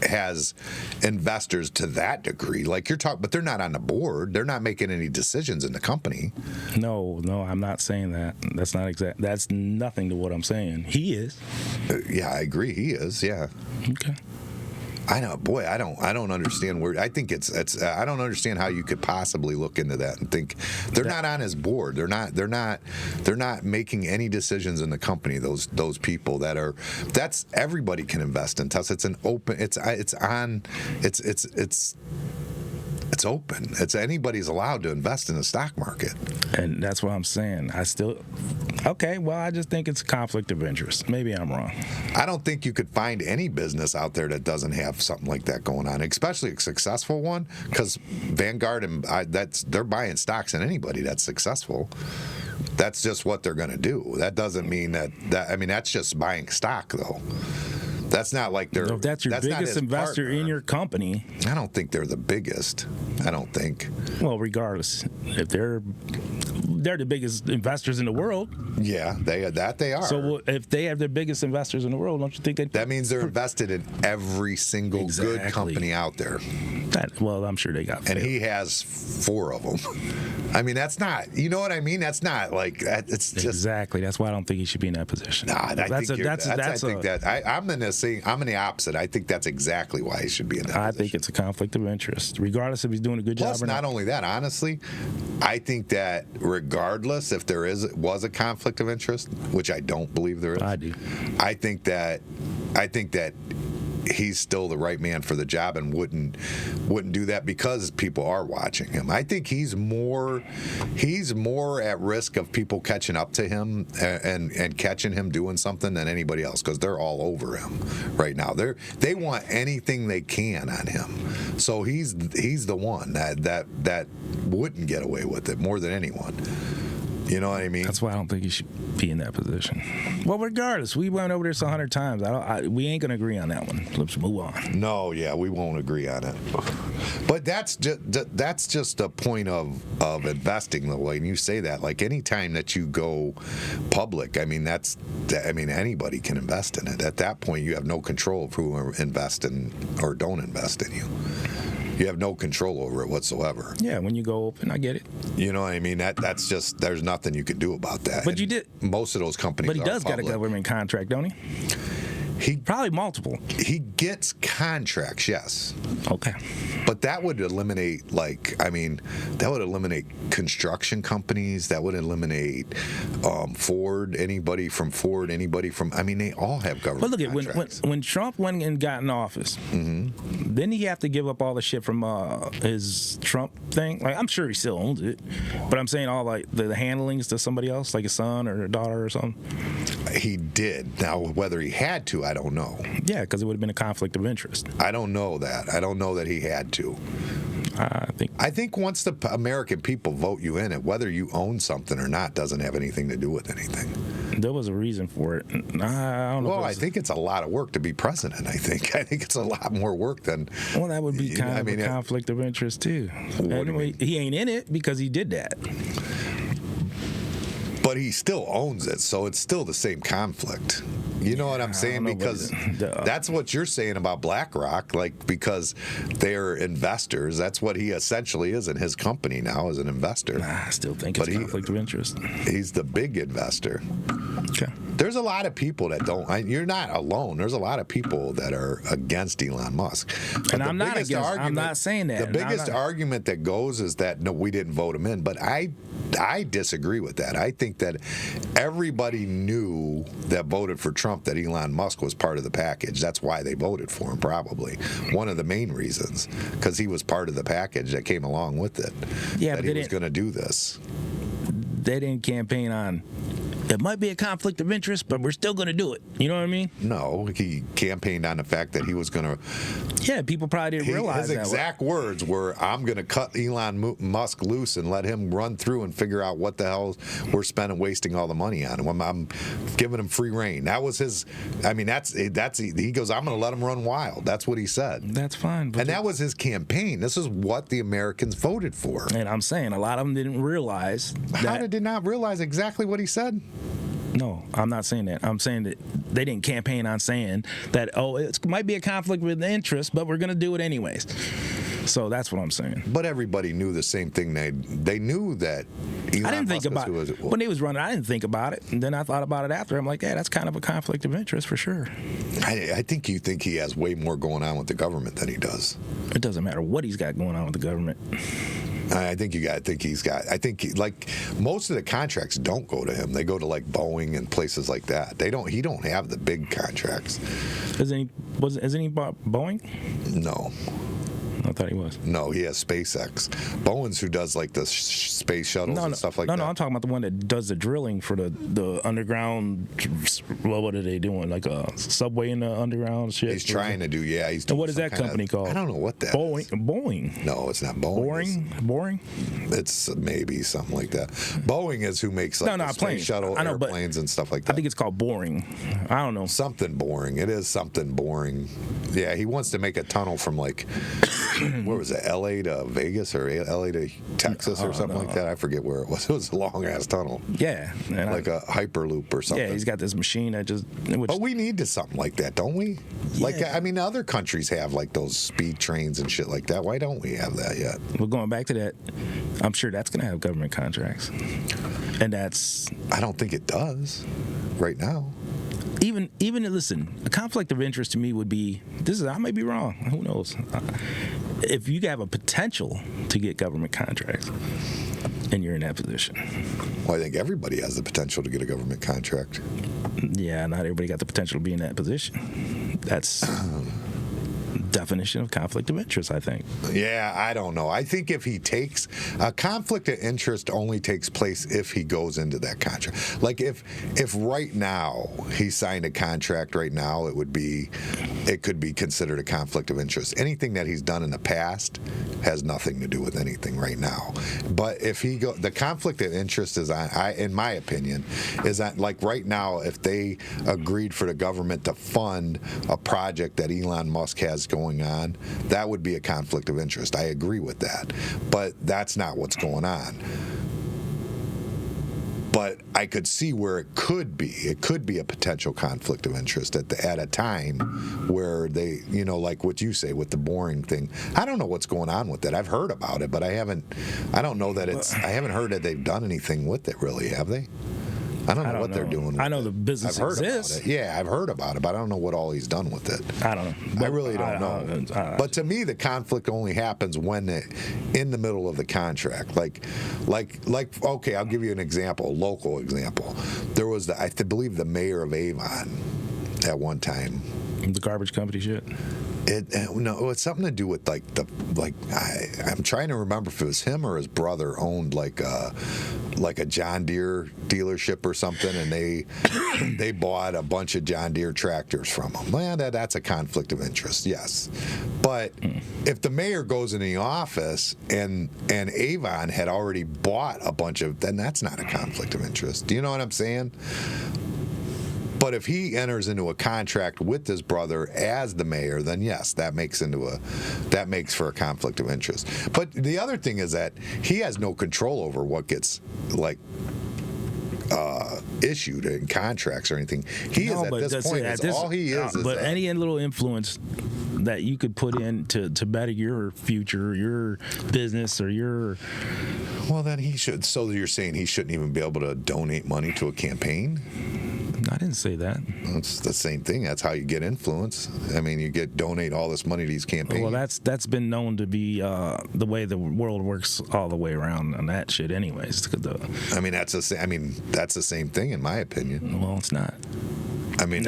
has investors to that degree. Like you're talking, but they're not on the board. They're not making any decisions in the company. No, I'm not saying that. That's not exact. That's nothing to what I'm saying. He is. Yeah, I agree. He is. Yeah. Okay. I know, boy. I don't understand where. I think it's. I don't understand how you could possibly look into that and think they're not on his board. They're not making any decisions in the company. Those people that are. That's everybody can invest in Tesla. It's an open. It's open. It's anybody's allowed to invest in the stock market. And that's what I'm saying. Okay, well, I just think it's a conflict of interest. Maybe I'm wrong. I don't think you could find any business out there that doesn't have something like that going on, especially a successful one, because Vanguard and they're buying stocks in anybody that's successful. That's just what they're going to do. That doesn't mean that's just buying stock, though. That's not like they're. So if that's your biggest investor in your company. I don't think they're the biggest. I don't think. Well, regardless, if they're the biggest investors in the world. Yeah, they are. So if they have their biggest investors in the world, don't you think that means they're invested in every single good company out there? Well, I'm sure they got. And he has 4 of them. I mean, that's not. You know what I mean? That's not like that. It's just exactly. That's why I don't think he should be in that position. Nah, I'm the opposite. I think that's exactly why he should be in that position. I think it's a conflict of interest, regardless if he's doing a good job or not. Not only that, honestly, I think that regardless if there was a conflict of interest, which I don't believe there is. I do. I think that he's still the right man for the job and wouldn't do that because people are watching him. I think he's more at risk of people catching up to him and catching him doing something than anybody else, because they're all over him right now. They want anything they can on him. So he's the one that wouldn't get away with it more than anyone. You know what I mean? That's why I don't think he should be in that position. Well, regardless, we went over this 100 times. We ain't gonna agree on that one. Let's move on. No, yeah, we won't agree on it. But that's just a point of investing, though. And you say that, like, any time that you go public, anybody can invest in it. At that point, you have no control of who invest in or don't invest in you. You have no control over it whatsoever. Yeah, when you go open, I get it. You know what I mean? That's just, there's nothing you can do about that. But you did. Most of those companies. But he does got a government contract, don't he? Probably multiple. He gets contracts, yes. Okay. But that would eliminate, that would eliminate construction companies. That would eliminate Ford, anybody from, they all have government contracts. When Trump went and got in office, didn't he have to give up all the shit from his Trump thing? Like, I'm sure he still owns it, but I'm saying all like the handlings to somebody else, like a son or a daughter or something. He did. Now, whether he had to, I don't know. Yeah, because it would have been a conflict of interest. I don't know that. I don't know that he had to. I think once the American people vote you in, it, whether you own something or not doesn't have anything to do with anything. There was a reason for it. I don't know. Well, I think it's a lot of work to be president. I think it's a lot more work than. Well, that would be kind of a conflict of interest too. Anyway, he ain't in it because he did that. But he still owns it, so it's still the same conflict. You know what I'm saying? Because that's what you're saying about BlackRock, because they're investors. That's what he essentially is in his company now, as an investor. I still think it's conflict of interest. He's the big investor. Okay. There's a lot of people that don't. You're not alone. There's a lot of people that are against Elon Musk. And I'm not against. I'm not saying that. The biggest argument that goes is that no, we didn't vote him in. But I disagree with that. I think that everybody knew that voted for Trump that Elon Musk was part of the package. That's why they voted for him, probably. One of the main reasons, because he was part of the package that came along with it. Yeah, that he was going to do this. They didn't campaign on, it might be a conflict of interest, but we're still going to do it. You know what I mean? No, he campaigned on the fact that he was going to. Yeah, people probably didn't realize that. His exact words were, I'm going to cut Elon Musk loose and let him run through and figure out what the hell we're wasting all the money on. I'm giving him free reign. That was his. He goes, I'm going to let him run wild. That's what he said. That's fine. And that was his campaign. This is what the Americans voted for. And I'm saying a lot of them didn't realize. How did they not realize exactly what he said? No, I'm not saying that. I'm saying that they didn't campaign on saying that, it might be a conflict with interest, but we're going to do it anyways. So that's what I'm saying. But everybody knew the same thing. They knew that Elon I didn't think Musk about it. When he was running, I didn't think about it. And then I thought about it after. I'm like, yeah, that's kind of a conflict of interest for sure. I think you think he has way more going on with the government than he does. It doesn't matter what he's got going on with the government. I think most of the contracts don't go to him. They go to Boeing and places like that. He don't have the big contracts. Isn't he bought Boeing? No. I thought he was. No, he has SpaceX. Bowen's who does the space shuttles and stuff like that. No, I'm talking about the one that does the drilling for the underground. What are they doing? Like a subway in the underground shit? He's trying to do, yeah. He's doing. And what is that company called? I don't know what that is. is. Boeing. No, it's not Boeing. Boring? It's maybe something like that. Boeing is who makes space shuttle airplanes and stuff like that. I think it's called Boring. I don't know. Something boring. It is something boring. Yeah, he wants to make a tunnel from where was it, L.A. to Vegas or L.A. to Texas or something like that? I forget where it was. It was a long-ass tunnel. Yeah. Like a Hyperloop or something. Yeah, he's got this machine that just... But we need something like that, don't we? Yeah. Other countries have those speed trains and shit like that. Why don't we have that yet? Well, going back to that, I'm sure that's going to have government contracts. And that's... I don't think it does right now. Even listen, a conflict of interest to me would be, I may be wrong, who knows, if you have a potential to get government contracts and you're in that position. Well, I think everybody has the potential to get a government contract. Yeah, not everybody got the potential to be in that position. That's definition of conflict of interest, I think. Yeah, I don't know. I think if he takes a conflict of interest only takes place if he goes into that contract. If right now he signed a contract right now, it could be considered a conflict of interest. Anything that he's done in the past has nothing to do with anything right now. But if the conflict of interest is in my opinion, is that right now, if they agreed for the government to fund a project that Elon Musk has going on, that would be a conflict of interest. I agree with that. But that's not what's going on. But I could see where it could be. It could be a potential conflict of interest at a time where they, like what you say with the boring thing. I don't know what's going on with it. I've heard about it, but I don't know that I haven't heard that they've done anything with it really, have they? I don't know what they're doing with I know the business exists. About it. Yeah, I've heard about it, but I don't know what all he's done with it. I don't know. I really don't know. But to me, the conflict only happens when in the middle of the contract. Like, okay, I'll give you an example, a local example. There was, I believe, the mayor of Avon at one time. The garbage company shit. No, it's something to do with I'm trying to remember if it was him or his brother owned like a John Deere dealership or something, and they bought a bunch of John Deere tractors from him. Well, that's a conflict of interest, yes. But if the mayor goes in the office and Avon had already bought a bunch of, then that's not a conflict of interest. Do you know what I'm saying? But if he enters into a contract with his brother as the mayor, then yes, that makes for a conflict of interest. But the other thing is that he has no control over what gets issued in contracts or anything. He is at this point. All he is. But any little influence that you could put in to better your future, your business, or your. Well, then he should. So you're saying he shouldn't even be able to donate money to a campaign? I didn't say that. It's the same thing. That's how you get influence. I mean, you donate all this money to these campaigns. Well, that's been known to be the way the world works all the way around on that shit, anyways. I mean, that's the same thing in my opinion. Well, it's not. I mean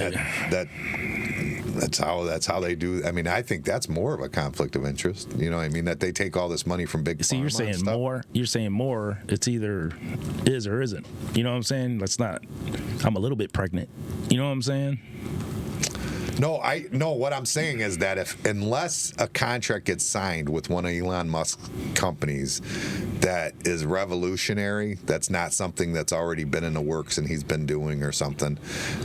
that's how they do. I mean, I think that's more of a conflict of interest. You know what I mean? That they take all this money from big pharma. See, you're saying more. You're saying more. It's either is or isn't. You know what I'm saying? That's not. I'm a little bit pregnant. You know what I'm saying? No, what I'm saying is that unless a contract gets signed with one of Elon Musk's companies that is revolutionary, that's not something that's already been in the works and he's been doing or something,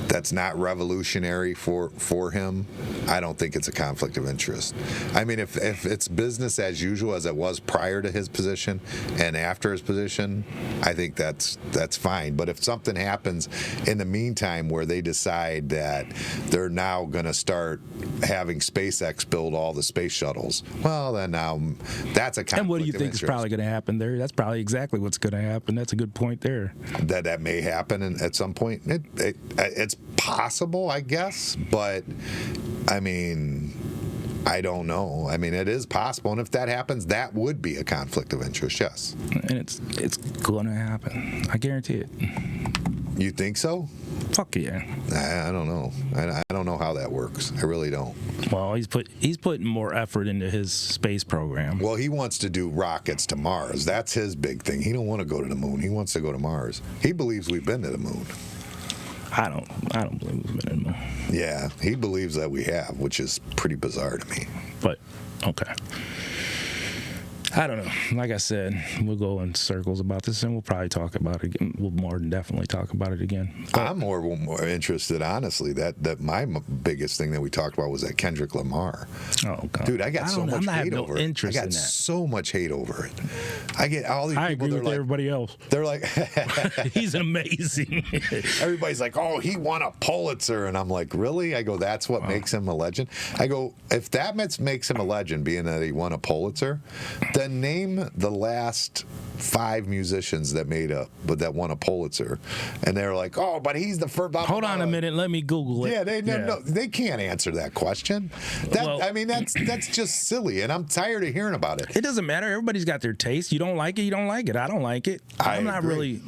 that's not revolutionary for him, I don't think it's a conflict of interest. I mean, if it's business as usual as it was prior to his position and after his position, I think that's fine. But if something happens in the meantime where they decide that they're now going to start having SpaceX build all the space shuttles, well, then now that's a conflict of interest. And what do you think is probably going to happen there? That's probably exactly what's going to happen. That's a good point there. That may happen at some point. It's possible, I guess, but I mean, I don't know. I mean, it is possible, and if that happens, that would be a conflict of interest, yes. And it's going to happen. I guarantee it. You think so? Fuck yeah. I don't know. I don't know how that works. I really don't. Well, he's putting more effort into his space program. Well, he wants to do rockets to Mars. That's his big thing. He don't want to go to the moon. He wants to go to Mars. He believes we've been to the moon. I don't believe we've been to the moon. Yeah, he believes that we have, which is pretty bizarre to me. But okay. I don't know. Like I said, we'll go in circles about this, and we'll probably talk about it again. We'll more than definitely talk about it again. But I'm more interested, honestly. That my biggest thing that we talked about was that Kendrick Lamar. Oh God, dude, I got so much hate over it. I got so much hate over it. I get all these people. I agree with everybody else. They're like, he's amazing. Everybody's like, oh, he won a Pulitzer, and I'm like, really? I go, that's what makes him a legend. I go, if that makes him a legend, being that he won a Pulitzer, then name the last 5 musicians that won a Pulitzer, and they're like, "Oh, but he's the first." Hold on a minute, let me Google it. Yeah, no, they can't answer that question. I mean, that's just silly, and I'm tired of hearing about it. It doesn't matter. Everybody's got their taste. You don't like it, you don't like it. I don't like it. I'm not really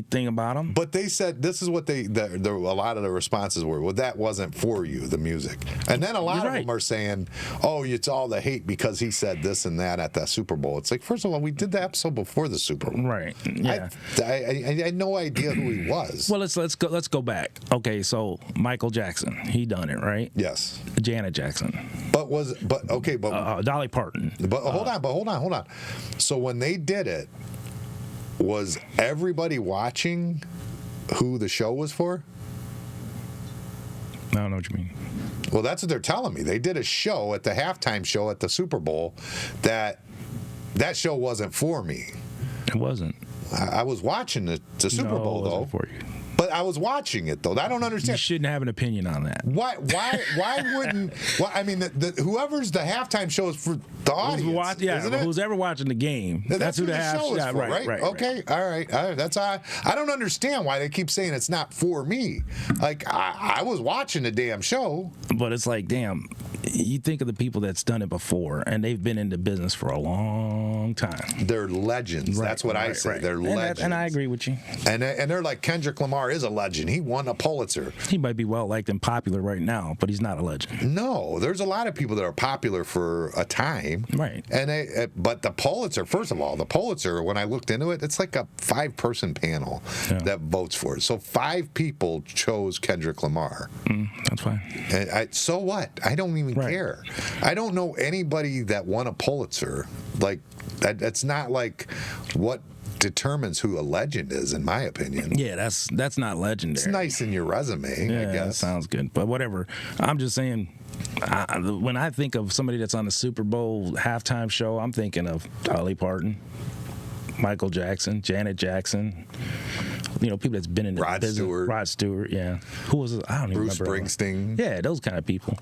thinking about them. But they said this is what a lot of the responses were. Well, that wasn't for you, the music, and then a lot of them are saying, "Oh, it's all the hate because he said this and that at the Super Bowl." It's like, first of all, we did the episode before the Super Bowl. Right. Yeah. I had no idea who he was. Well, let's go back. Okay, so Michael Jackson, he done it, right? Yes. Janet Jackson. Dolly Parton. But hold on. So when they did it, was everybody watching who the show was for? I don't know what you mean. Well, that's what they're telling me. They did a show at the halftime show at the Super Bowl that show wasn't for me. It wasn't. I was watching the Super Bowl, it wasn't though. For you. But I was watching it though. I don't understand. You shouldn't have an opinion on that. Why wouldn't? Well, I mean, whoever's the halftime show is for the audience. Isn't it? Who's ever watching the game? That's who the show is for, right? Okay, all right. That's I don't understand why they keep saying it's not for me. Like I was watching the damn show. But it's like, damn. You think of the people that's done it before, and they've been in the business for a long time. They're legends. That's what I say. They're legends. And I agree with you. And they're like, Kendrick Lamar is a legend. He won a Pulitzer. He might be well liked and popular right now, but he's not a legend. No, there's a lot of people that are popular for a time. Right. And but the Pulitzer, first of all, the Pulitzer, when I looked into it, it's like a 5-person panel that votes for it. So 5 people chose Kendrick Lamar. That's fine. And so what? I don't even care. I don't know anybody that won a Pulitzer. Like that's not like what determines who a legend is, in my opinion. Yeah, that's not legendary. It's nice in your resume, I guess. That sounds good. But whatever. I'm just saying, when I think of somebody that's on the Super Bowl halftime show, I'm thinking of Dolly Parton, Michael Jackson, Janet Jackson. You know, people that's been in the business. Rod Stewart, yeah. Who was it? I don't even remember. Bruce Springsteen. Yeah, those kind of people.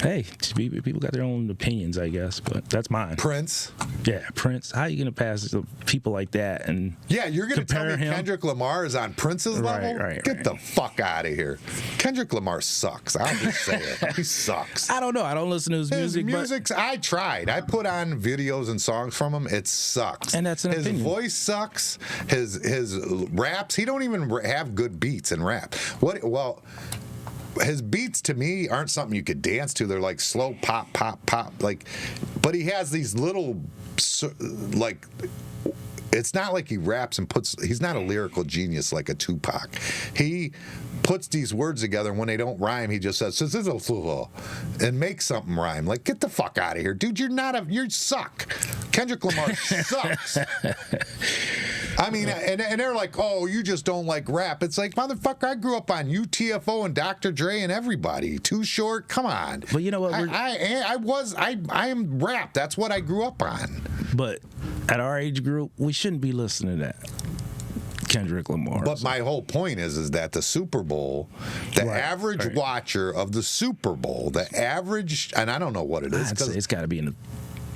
Hey, people got their own opinions, I guess, but that's mine. Prince. Yeah, Prince. How are you going to pass people like that and you're going to tell me Kendrick Lamar is on Prince's level? Get the fuck out of here. Kendrick Lamar sucks. I'll just say it. He sucks. I don't know. I don't listen to his music. I tried. I put on videos and songs from him. It sucks. And that's an opinion. His voice sucks. His raps. He don't even have good beats in rap. Well, his beats to me aren't something you could dance to. They're like slow pop, pop, pop. Like, but he has these little like. It's not like he raps and he's not a lyrical genius like a Tupac. He puts these words together, and when they don't rhyme, he just says, and makes something rhyme. Like, get the fuck out of here. Dude, you suck. Kendrick Lamar sucks. I mean, and they're like, oh, you just don't like rap. It's like, motherfucker, I grew up on UTFO and Dr. Dre and everybody. Too Short, come on. But you know what? I am rap. That's what I grew up on. But at our age group, we shouldn't be listening to that. Kendrick Lamar. But my whole point is that the Super Bowl, the average watcher of the Super Bowl, the average, and I don't know what it is. I'd say it's got to be in the,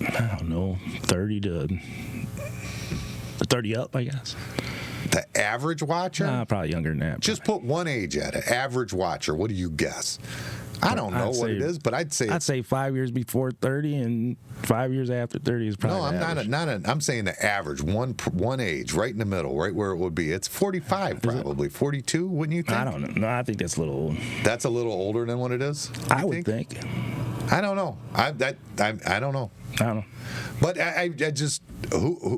I don't know, 30 to 30 up, I guess. The average watcher? Nah, probably younger than that. Just put one age at it. Average watcher. What do you guess? I don't know what it is, but I'd say 5 years before 30 and 5 years after 30 is probably. No, I'm saying the average one age, right in the middle, right where it would be. It's 45 probably, 42, wouldn't you think? I don't know. No, I think that's a little old. That's a little older than what it is. I would think. I don't know. I don't know. I don't know. But I just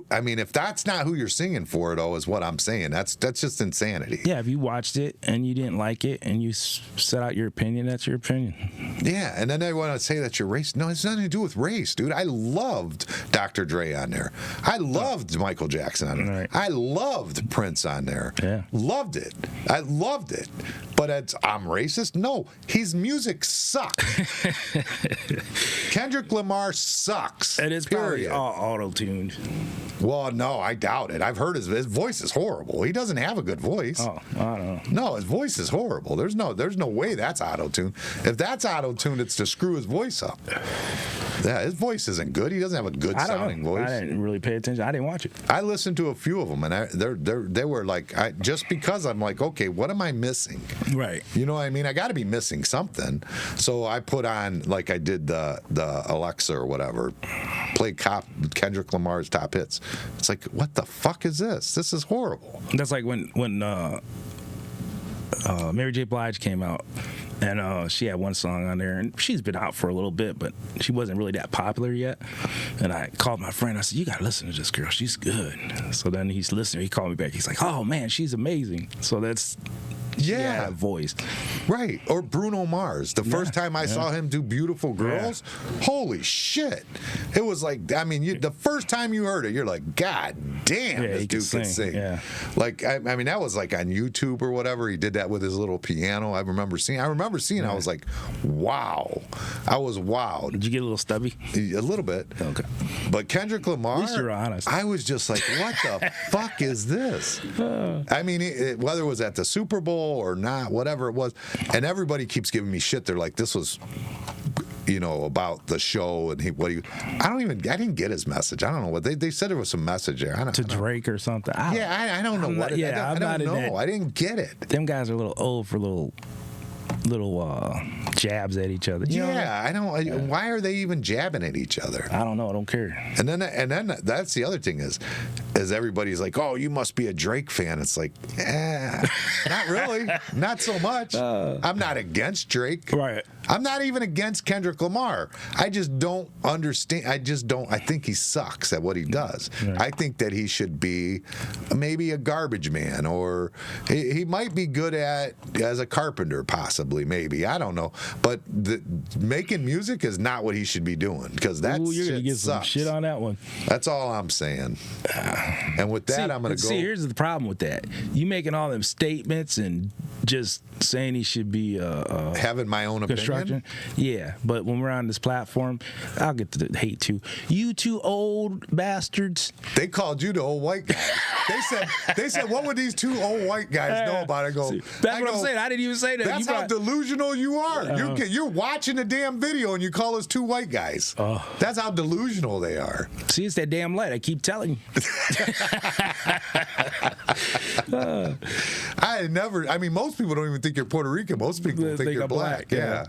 I mean, if that's not who you're singing for, though, is what I'm saying. That's just insanity. Yeah, if you watched it and you didn't like it and you set out your opinion, that's your opinion. Yeah, and then they want to say that you're racist. No, it's nothing to do with race, dude. I loved Dr. Dre on there. I loved Michael Jackson on there. Right. I loved Prince on there. Yeah, loved it. I loved it. But I'm racist? No, his music sucks. Kendrick Lamar sucks. And it's probably all auto-tuned. Well, no, I doubt it. I've heard his voice is horrible. He doesn't have a good voice. Oh, I don't know. No, his voice is horrible. There's no way that's auto-tuned. If that's auto-tuned, it's to screw his voice up. Yeah, his voice isn't good. He doesn't have a good sounding voice. I didn't really pay attention. I didn't watch it. I listened to a few of them, and they were like, just because I'm like, okay, what am I missing? Right. You know what I mean? I got to be missing something. So I put on, like I did the Alexa or whatever, play Kendrick Lamar's top hits. It's like, what the fuck is this? This is horrible. That's like when Mary J. Blige came out, and she had one song on there, and she's been out for a little bit, but she wasn't really that popular yet. And I called my friend. I said, you got to listen to this girl. She's good. So then he's listening. He called me back. He's like, oh, man, she's amazing. So that's She had a voice. Right. Or Bruno Mars. The first time I saw him do Beautiful Girls, holy shit. It was like, I mean, the first time you heard it, you're like, God damn, this dude can sing. Yeah. Like, I mean, that was like on YouTube or whatever. He did that with his little piano. I remember seeing, I was like, wow. I was wowed. Did you get a little stubby? A little bit. Okay. But Kendrick Lamar, At least you're honest. I was just like, what the fuck is this? I mean, whether it was at the Super Bowl or not, whatever it was, and everybody keeps giving me shit. They're like, this was, about the show and I didn't get his message. I don't know what they said. There was some message there. To Drake or something. I don't know what. I don't know. I didn't get it. Them guys are a little old for little jabs at each other. I don't. Why are they even jabbing at each other? I don't know. I don't care. And then that's the other thing is everybody's like, oh, you must be a Drake fan. It's like, not really, not so much. I'm not against Drake. Right. I'm not even against Kendrick Lamar. I just don't understand. I think he sucks at what he does. Right. I think that he should be maybe a garbage man, or he might be good as a carpenter, possibly, maybe. I don't know. But making music is not what he should be doing, because that you're gonna get sucks. some shit on that one. That's all I'm saying. And with that, I'm gonna go. See, here's the problem with that. You making all them statements and just saying he should be having my own opinion. Yeah, but when we're on this platform, I'll get the hate too. You two old bastards. They called you the old white guy. They said, what would these two old white guys know about it? That's what I'm saying. I didn't even say that. That's how delusional you are. You're watching a damn video and you call us two white guys. That's how delusional they are. See, it's that damn light. I keep telling you. Most people don't even think you're Puerto Rican. Most people think you're black. Yeah.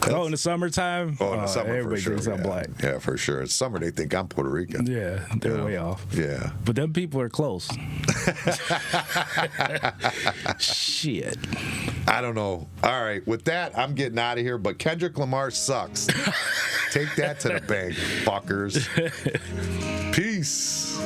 In the summertime? In the summer, everybody for sure. thinks I'm black. Yeah, for sure. It's summer, they think I'm Puerto Rican. Yeah, they're way off. Yeah. But them people are close. Shit. I don't know. All right, with that, I'm getting out of here, but Kendrick Lamar sucks. Take that to the bank, fuckers. Peace.